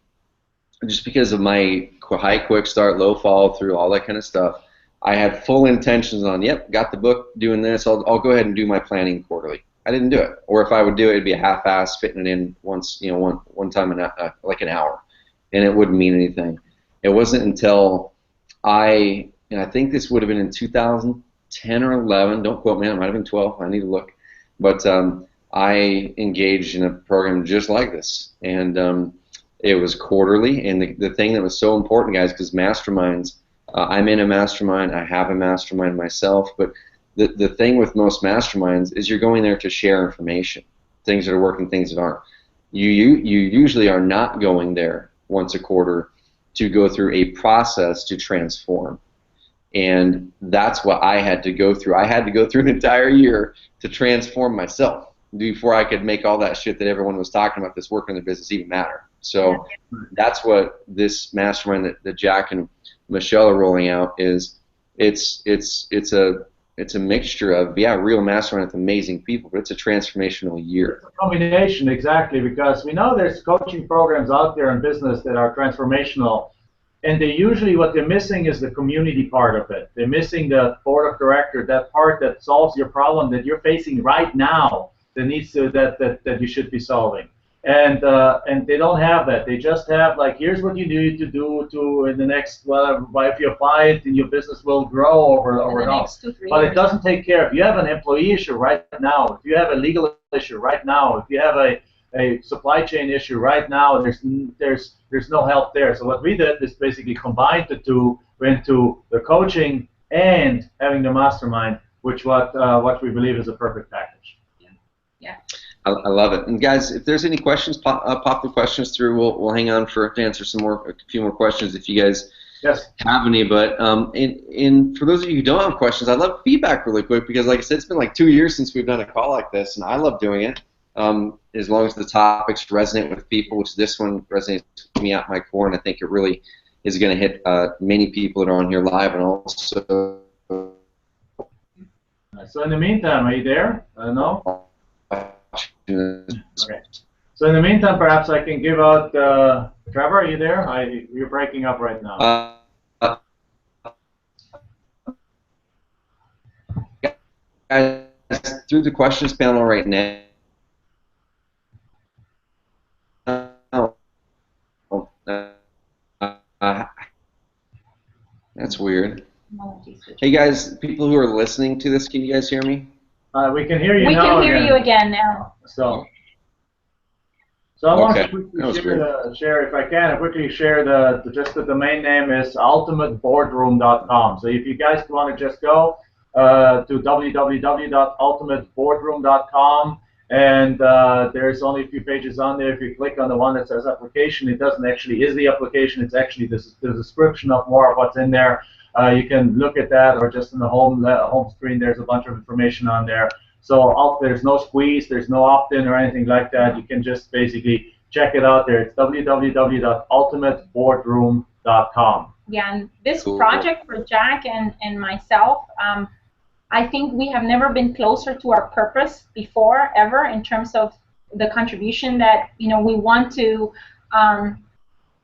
just because of my high quick start, low follow through, all that kind of stuff, I had full intentions on, yep, got the book, doing this, I'll go ahead and do my planning quarterly. I didn't do it. Or if I would do it, it'd be a half-ass, fitting it in once, one time like an hour, and it wouldn't mean anything. It wasn't until and I think this would have been in 2010 or 11, don't quote me, it might have been 12, I need to look, but I engaged in a program just like this, and it was quarterly. And the thing that was so important, guys, because masterminds, I'm in a mastermind, I have a mastermind myself, but the thing with most masterminds is you're going there to share information, things that are working, things that aren't. You usually are not going there once a quarter to go through a process to transform. And that's what I had to go through. I had to go through an entire year to transform myself before I could make all that shit that everyone was talking about, this work in the business, even matter. So that's what this mastermind that Jack and Michelle are rolling out is. It's a mixture of, yeah, real mastermind with amazing people, but it's a transformational year. It's a combination, exactly, because we know there's coaching programs out there in business that are transformational, and they usually, what they're missing is the community part of it. They're missing the board of directors, that part that solves your problem that you're facing right now, that you should be solving. And they don't have that. They just have, like, here's what you need to do to in the next, well, if you apply it, then your business will grow over next 2-3 But years. it doesn't take care of. If you have an employee issue right now, if you have a legal issue right now, if you have a supply chain issue right now, there's no help there. So what we did is basically combined the two into the coaching and having the mastermind, which what we believe is a perfect package. Yeah. I love it. And guys, if there's any questions, pop the questions through. We'll hang on to answer a few more questions if you guys have any. But for those of you who don't have questions, I'd love feedback really quick, because like I said, it's been like 2 years since we've done a call like this, and I love doing it. As long as the topics resonate with people, which this one resonates with me at my core, and I think it really is going to hit many people that are on here live, and also. So in the meantime, are you there? No. Okay. So in the meantime, perhaps I can give out. Trevor, are you there? You're breaking up right now. Guys, through the questions panel right now. That's weird. Hey guys, people who are listening to this, can you guys hear me? We can hear you we now. We can hear you again now. So I want to quickly share, if I can, quickly share just the domain name is ultimateboardroom.com. So if you guys want to just go to www.ultimateboardroom.com, and there's only a few pages on there. If you click on the one that says application, it doesn't actually is the application. It's actually the description of more of what's in there. You can look at that, or just in the home screen, there's a bunch of information on there. So there's no squeeze, there's no opt-in or anything like that. You can just basically check it out there. It's www.ultimateboardroom.com. Yeah, and this project for Jack and myself, I think we have never been closer to our purpose before, ever, in terms of the contribution that we want to.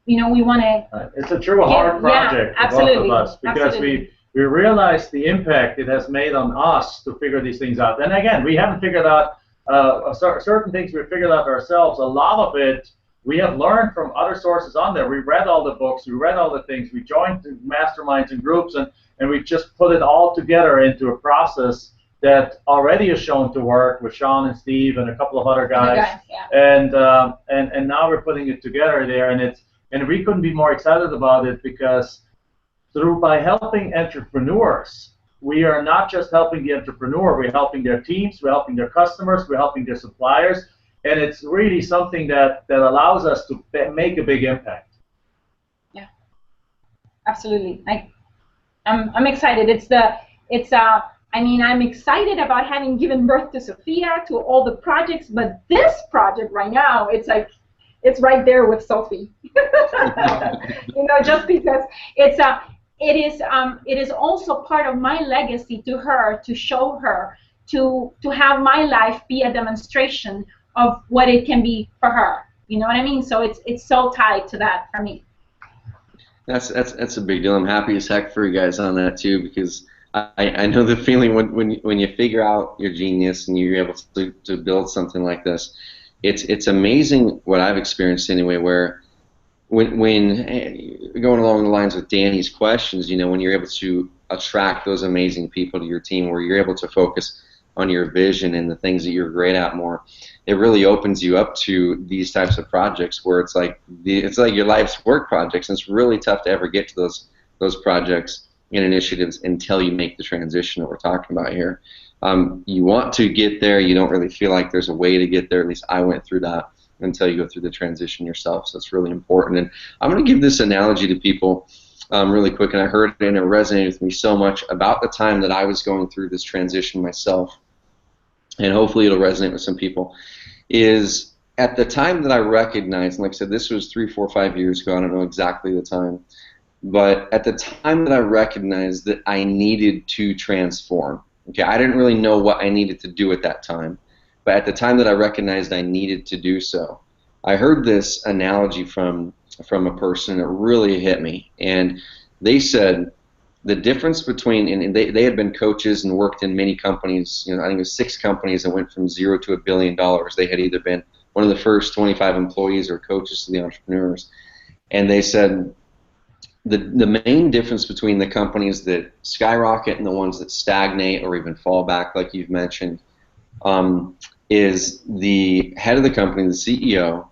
We want to. It's a true hard project for both of us, because we realize the impact it has made on us to figure these things out. And again, we haven't figured out certain things we figured out ourselves. A lot of it we have learned from other sources on there. We read all the books, we read all the things, we joined masterminds and groups, and we just put it all together into a process that already is shown to work with Sean and Steve and a couple of other guys. And now we're putting it together there, and we couldn't be more excited about it, because by helping entrepreneurs, we are not just helping the entrepreneur, we're helping their teams, we're helping their customers, we're helping their suppliers, and it's really something that allows us to make a big impact. Yeah, absolutely. I'm excited. I mean, I'm excited about having given birth to Sophia, to all the projects, but this project right now, it's like, it's right there with Sophie. Just because it is also part of my legacy to her, to show her, to have my life be a demonstration of what it can be for her. You know what I mean? So it's so tied to that for me. That's a big deal. I'm happy as heck for you guys on that too, because I know the feeling when you figure out your genius and you're able to build something like this. It's amazing what I've experienced anyway, where when going along the lines with Danny's questions, when you're able to attract those amazing people to your team, where you're able to focus on your vision and the things that you're great at more, it really opens you up to these types of projects where it's like your life's work projects, and it's really tough to ever get to those projects and initiatives until you make the transition that we're talking about here. You want to get there, you don't really feel like there's a way to get there. At least I went through that until you go through the transition yourself. So it's really important. And I'm going to give this analogy to people really quick, and I heard it and it resonated with me so much about the time that I was going through this transition myself, and hopefully it'll resonate with some people, is at the time that I recognized, and like I said, this was 3, 4, 5 years ago, I don't know exactly the time, but at the time that I recognized that I needed to transform. Okay, I didn't really know what I needed to do at that time, but at the time that I recognized I needed to do so, I heard this analogy from a person that really hit me, and they said the difference between, and they had been coaches and worked in many companies, I think it was 6 companies that went from 0 to $1 billion. They had either been one of the first 25 employees or coaches to the entrepreneurs, and they said the main difference between the companies that skyrocket and the ones that stagnate or even fall back, like you've mentioned, is the head of the company, the CEO,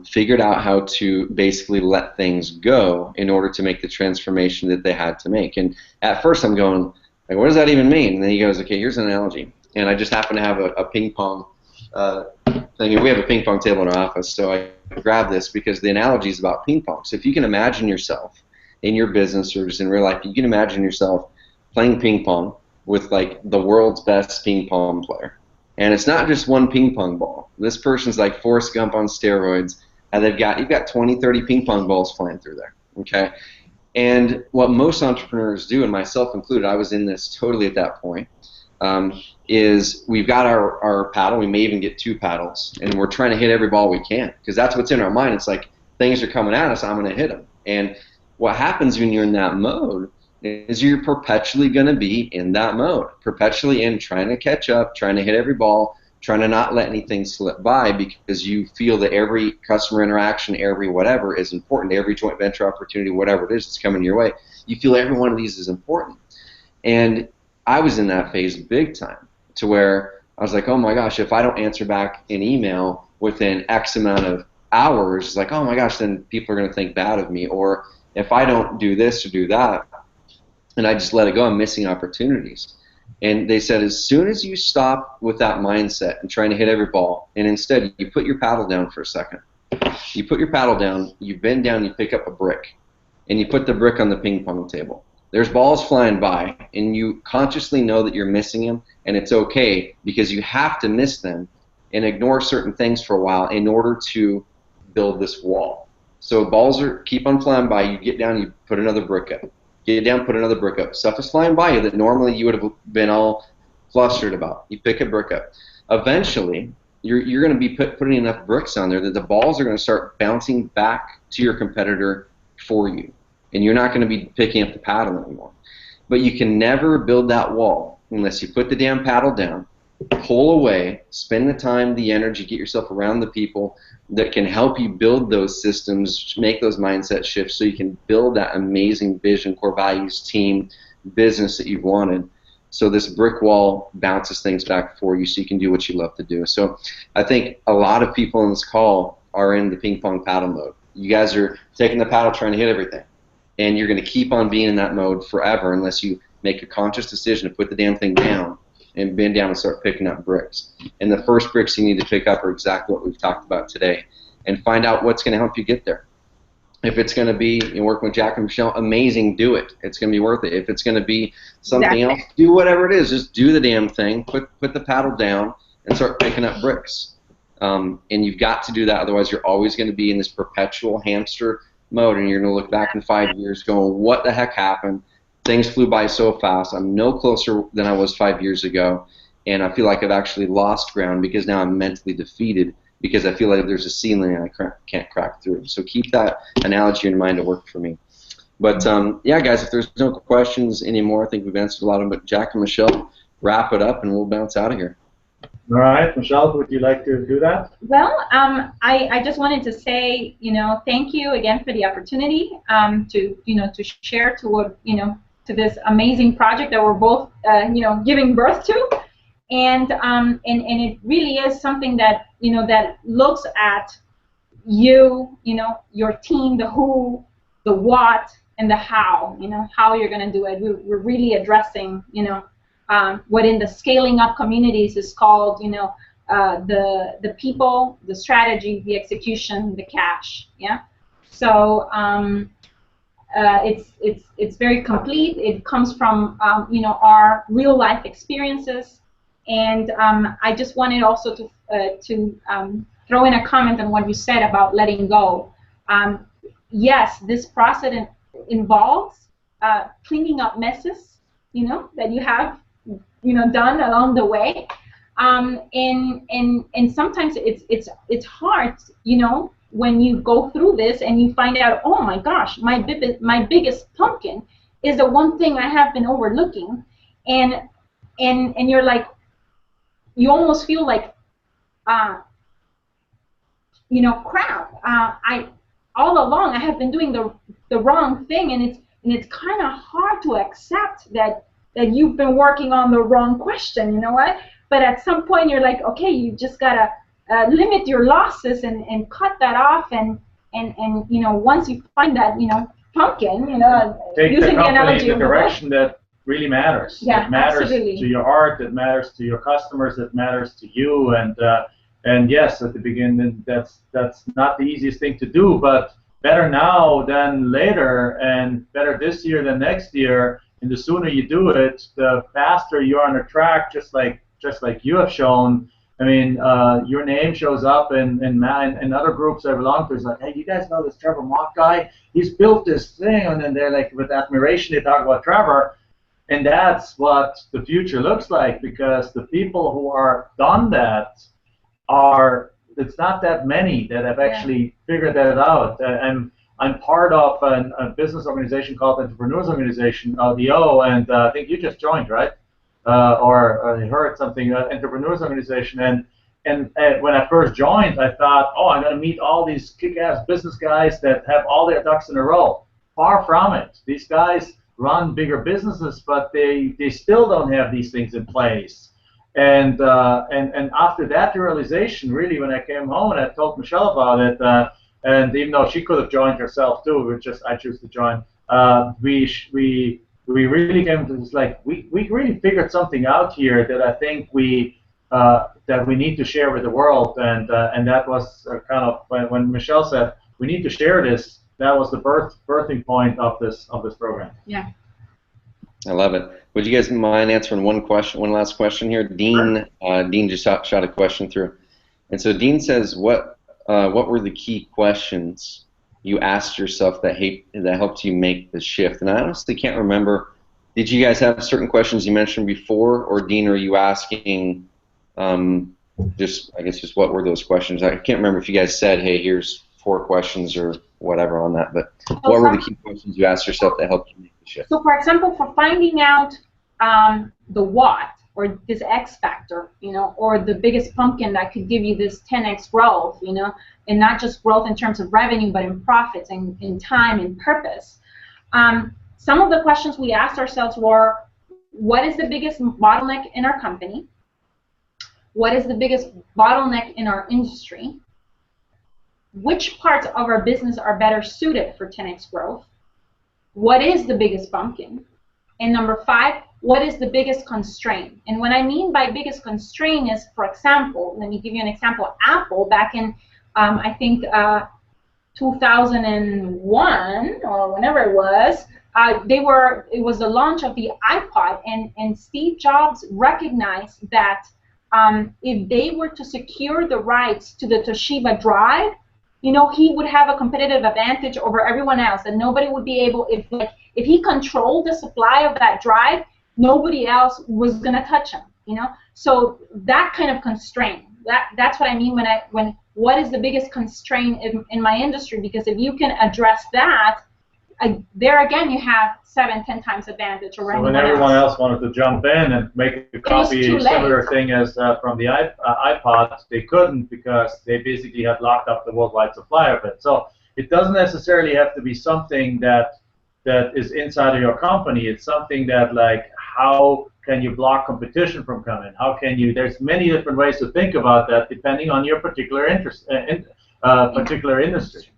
figured out how to basically let things go in order to make the transformation that they had to make. And at first I'm going, like, what does that even mean? And then he goes, okay, here's an analogy. And I just happen to have a ping pong thing. We have a ping pong table in our office, so I grabbed this because the analogy is about ping pong. So if you can imagine yourself in your business or just in real life, you can imagine yourself playing ping pong with like the world's best ping pong player. And it's not just one ping pong ball. This person's like Forrest Gump on steroids, and you've got 20, 30 ping pong balls flying through there. Okay? And what most entrepreneurs do, and myself included, I was in this totally at that point, is we've got our paddle, we may even get 2 paddles, and we're trying to hit every ball we can, because that's what's in our mind. It's like things are coming at us, I'm going to hit them. And what happens when you're in that mode is you're perpetually going to be in that mode, perpetually in trying to catch up, trying to hit every ball, trying to not let anything slip by, because you feel that every customer interaction, every whatever is important, every joint venture opportunity, whatever it is that's coming your way, you feel every one of these is important. And I was in that phase big time, to where I was like, oh my gosh, if I don't answer back an email within X amount of hours, it's like, oh my gosh, then people are going to think bad of me. Or if I don't do this or do that, and I just let it go, I'm missing opportunities. And they said, as soon as you stop with that mindset and trying to hit every ball, and instead you put your paddle down for a second, you put your paddle down, you bend down, you pick up a brick, and you put the brick on the ping pong table. There's balls flying by, and you consciously know that you're missing them, and it's okay, because you have to miss them and ignore certain things for a while in order to build this wall. So balls keep on flying by, you get down, you put another brick up. Get down, put another brick up. Stuff is flying by you that normally you would have been all flustered about. You pick a brick up. Eventually, you're going to be putting enough bricks on there that the balls are going to start bouncing back to your competitor for you. And you're not going to be picking up the paddle anymore. But you can never build that wall unless you put the damn paddle down, pull away, spend the time, the energy, get yourself around the people that can help you build those systems, make those mindset shifts so you can build that amazing vision, core values, team, business that you've wanted. So this brick wall bounces things back for you so you can do what you love to do. So I think a lot of people on this call are in the ping pong paddle mode. You guys are taking the paddle trying to hit everything. And you're going to keep on being in that mode forever unless you make a conscious decision to put the damn thing down and bend down and start picking up bricks. And the first bricks you need to pick up are exactly what we've talked about today. And find out what's going to help you get there. If it's going to be working with Jack and Michelle, amazing, do it. It's going to be worth it. If it's going to be something else, do whatever it is. Just do the damn thing. Put the paddle down and start picking up bricks. And you've got to do that. Otherwise, you're always going to be in this perpetual hamster mode, and you're going to look back in 5 years going, what the heck happened? Things flew by so fast. I'm no closer than I was 5 years ago, and I feel like I've actually lost ground because now I'm mentally defeated because I feel like there's a ceiling and I can't crack through. So keep that analogy in mind to work for me. But yeah, guys, if there's no questions anymore, I think we've answered a lot of them. But Jack and Michelle, wrap it up, and we'll bounce out of here. All right, Michelle, would you like to do that? Well, I just wanted to say, thank you again for the opportunity to share to this amazing project that we're both giving birth to, and it really is something that that looks at your team, the who, the what, and the how. How you're going to do it. We're really addressing what in the scaling up communities is called, the people, the strategy, the execution, the cash. Yeah. So it's very complete. It comes from our real life experiences, and I just wanted also to throw in a comment on what you said about letting go. Yes, this process involves cleaning up messes, that you have done along the way, and sometimes it's hard, when you go through this and you find out, oh my gosh, my biggest pumpkin is the one thing I have been overlooking, and you're like, you almost feel like, crap. I all along I have been doing the wrong thing, and it's kind of hard to accept that you've been working on the wrong question, what? But at some point you're like, okay, you just gotta limit your losses and cut that off, and once you find that pumpkin, take using the the analogy in the of direction that really matters. Yeah, it matters absolutely. to your art, it matters to your customers, it matters to you, and yes, at the beginning that's not the easiest thing to do, but better now than later, and better this year than next year. And the sooner you do it, the faster you're on a track, just like you have shown. I mean, your name shows up in other groups I belong to. It's like, hey, you guys know this Trevor Mauch guy? He's built this thing, and then they're like, with admiration, they talk about Trevor, and that's what the future looks like, because the people who are done that it's not that many that have actually figured that out. I'm part of a business organization called Entrepreneurs Organization, LDO, and I think you just joined, right? Or I heard something, Entrepreneurs Organization, and when I first joined, I thought, oh, I'm going to meet all these kick-ass business guys that have all their ducks in a row. Far from it. These guys run bigger businesses, but they still don't have these things in place. And after that realization, really, when I came home and I told Michelle about it, and even though she could have joined herself too, I choose to join. We really came to this, like, we really figured something out here that I think that we need to share with the world, and that was kind of when Michelle said we need to share this. That was the birthing point of this program. Yeah. I love it. Would you guys mind answering one last question here? Dean, Dean just shot a question through, and so Dean says, what were the key questions you asked yourself that helped you make the shift? And I honestly can't remember. Did you guys have certain questions you mentioned before, or Dean, are you asking just what were those questions? I can't remember if you guys said, hey, here's 4 questions or whatever on that, but what were the key questions you asked yourself that helped you make the So, for example, for finding out the what, or this X factor, or the biggest pumpkin that could give you this 10x growth, and not just growth in terms of revenue, but in profits and in time and purpose. Some of the questions we asked ourselves were, what is the biggest bottleneck in our company? What is the biggest bottleneck in our industry? Which parts of our business are better suited for 10x growth? What is the biggest pumpkin? And number 5, what is the biggest constraint? And what I mean by biggest constraint is, for example, let me give you an example. Apple, back in, I think, 2001 or whenever it was, it was the launch of the iPod, and Steve Jobs recognized that if they were to secure the rights to the Toshiba drive, he would have a competitive advantage over everyone else, and nobody would be able, if he controlled the supply of that drive, nobody else was going to touch him, So that kind of constraint, that's what I mean when what is the biggest constraint in my industry? Because if you can address that, there again you have 7-10 times advantage over so when everyone else wanted to jump in and make a copy similar thing as from the iPod, they couldn't because they basically had locked up the worldwide supply of it. So it doesn't necessarily have to be something that is inside of your company. It's something that, like, how can you block competition from coming? How can you? There's many different ways to think about that depending on your particular interest, particular industry.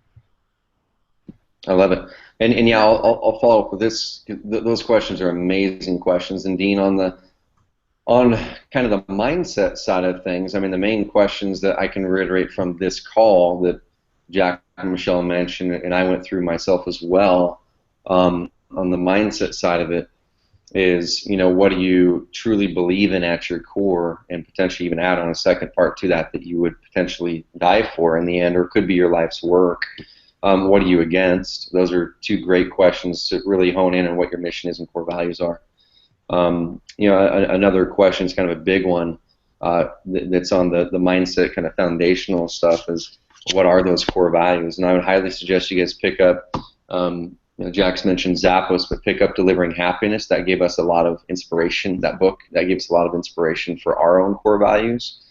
I love it. And yeah, I'll follow up with this. Those questions are amazing questions. And Dean, on kind of the mindset side of things, I mean, the main questions that I can reiterate from this call that Jack and Michelle mentioned, and I went through myself as well, on the mindset side of it, is, what do you truly believe in at your core, and potentially even add on a second part to that you would potentially die for in the end, or could be your life's work. What are you against? Those are 2 great questions to really hone in on what your mission is and core values are. Another question is kind of a big one that's on the mindset kind of foundational stuff is, what are those core values? And I would highly suggest you guys pick up, Jack's mentioned Zappos, but pick up Delivering Happiness. That gave us a lot of inspiration, that book. That gave us a lot of inspiration for our own core values.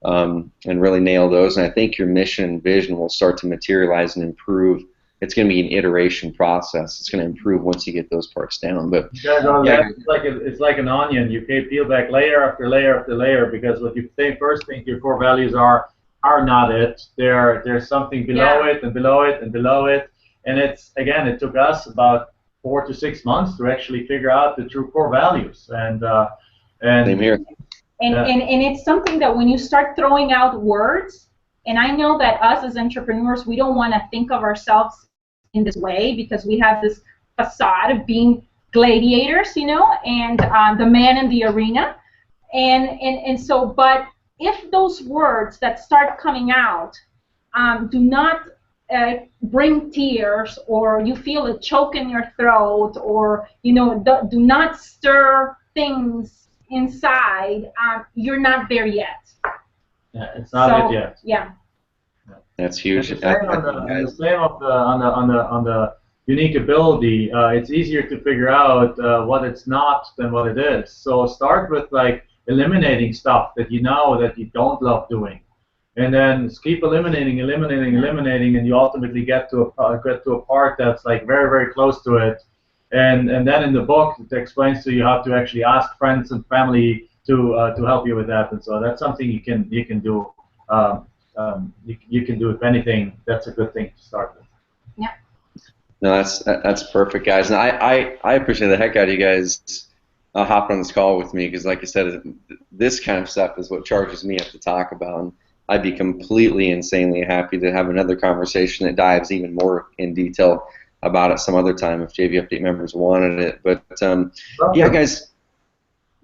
And really nail those, and I think your mission and vision will start to materialize and improve. It's going to be an iteration process. It's going to improve once you get those parts down. But it's like an onion. You peel back layer after layer after layer, because what you first think your core values are not it. There's something below it and below it and below it, and it took us about 4 to 6 months to actually figure out the true core values. And same here. And it's something that when you start throwing out words, and I know that us as entrepreneurs, we don't want to think of ourselves in this way because we have this facade of being gladiators, and the man in the arena. And so, but if those words that start coming out do not bring tears, or you feel a choke in your throat, or, do not stir things inside, you're not there yet. Yeah, it's not it yet. Yeah. That's huge. The same on the unique ability. It's easier to figure out what it's not than what it is. So start with eliminating stuff that you don't love doing, and then keep eliminating, and you ultimately get to a part that's very, very close to it. And then in the book, it explains to you how to actually ask friends and family to help you with that. And so that's something you can do. You can do with anything. That's a good thing to start with. Yeah. No, that's perfect, guys. And I appreciate the heck out of you guys hopping on this call with me, because, like I said, this kind of stuff is what charges me up to talk about. And I'd be completely insanely happy to have another conversation that dives even more in detail about it some other time if JV Update members wanted it. But yeah, guys,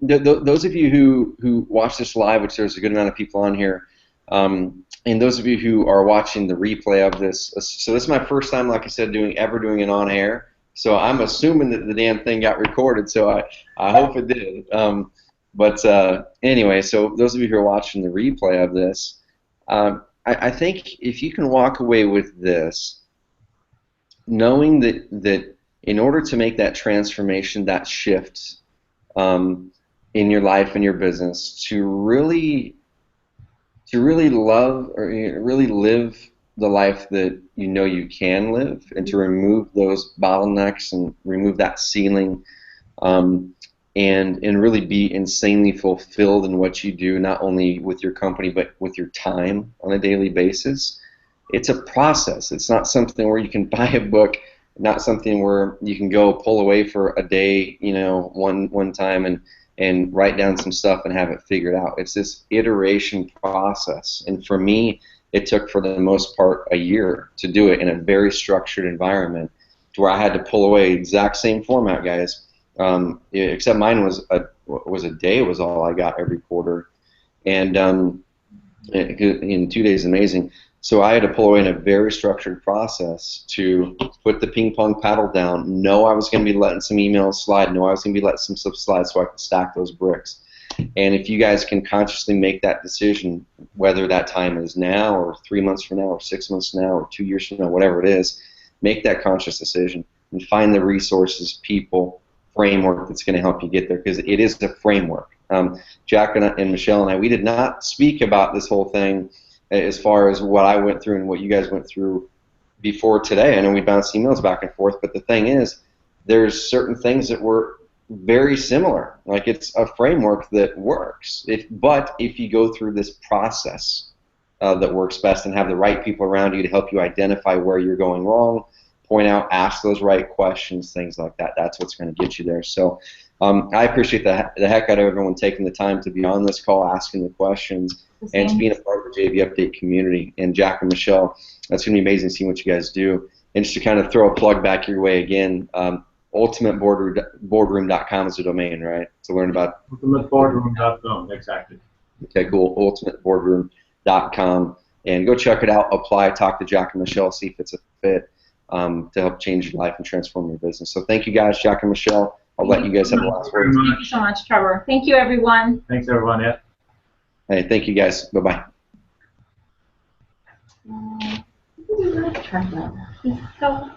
those of you who watch this live, which there's a good amount of people on here, and those of you who are watching the replay of this, so this is my first time, like I said, doing it on air. So I'm assuming that the damn thing got recorded. So I hope it did. But anyway, so those of you who are watching the replay of this, I think if you can walk away with this, knowing that in order to make that transformation, that shift in your life and your business, to really love or really live the life that you know you can live, and to remove those bottlenecks and remove that ceiling, and really be insanely fulfilled in what you do, not only with your company but with your time on a daily basis. It's a process. It's not something where you can buy a book, not something where you can go pull away for a day, one time and write down some stuff and have it figured out. It's this iteration process. And for me, it took, for the most part, a year to do it in a very structured environment, to where I had to pull away exact same format, guys. Except mine was a day was all I got every quarter, and in 2 days, amazing. So I had to pull away in a very structured process to put the ping pong paddle down. Know I was going to be letting some emails slide. Know I was going to be letting some stuff slide, so I could stack those bricks. And if you guys can consciously make that decision, whether that time is now or 3 months from now or 6 months from now or 2 years from now, whatever it is, make that conscious decision and find the resources, people, framework that's going to help you get there, because it is a framework. Jack and Michelle and I, we did not speak about this whole thing as far as what I went through and what you guys went through before today. I know we bounced emails back and forth, but the thing is, there's certain things that were very similar. Like, it's a framework that works. But if you go through this process that works best, and have the right people around you to help you identify where you're going wrong, point out, ask those right questions, things like that, that's what's going to get you there. So I appreciate the heck out of everyone taking the time to be on this call, asking the questions, and to being a part of the JV Update community. And Jack and Michelle, that's going to be amazing seeing what you guys do. And just to kind of throw a plug back your way again, ultimateboardroom.com is the domain, right? To learn about ultimateboardroom.com, exactly. Okay, cool. ultimateboardroom.com, and go check it out. Apply, talk to Jack and Michelle, see if it's a fit to help change your life and transform your business. So thank you guys, Jack and Michelle. I'll let you guys have the last word. Thank you so much, Trevor. Thank you, everyone. Thanks, everyone. Yeah. Hey, thank you guys. Bye-bye. Trevor. He's so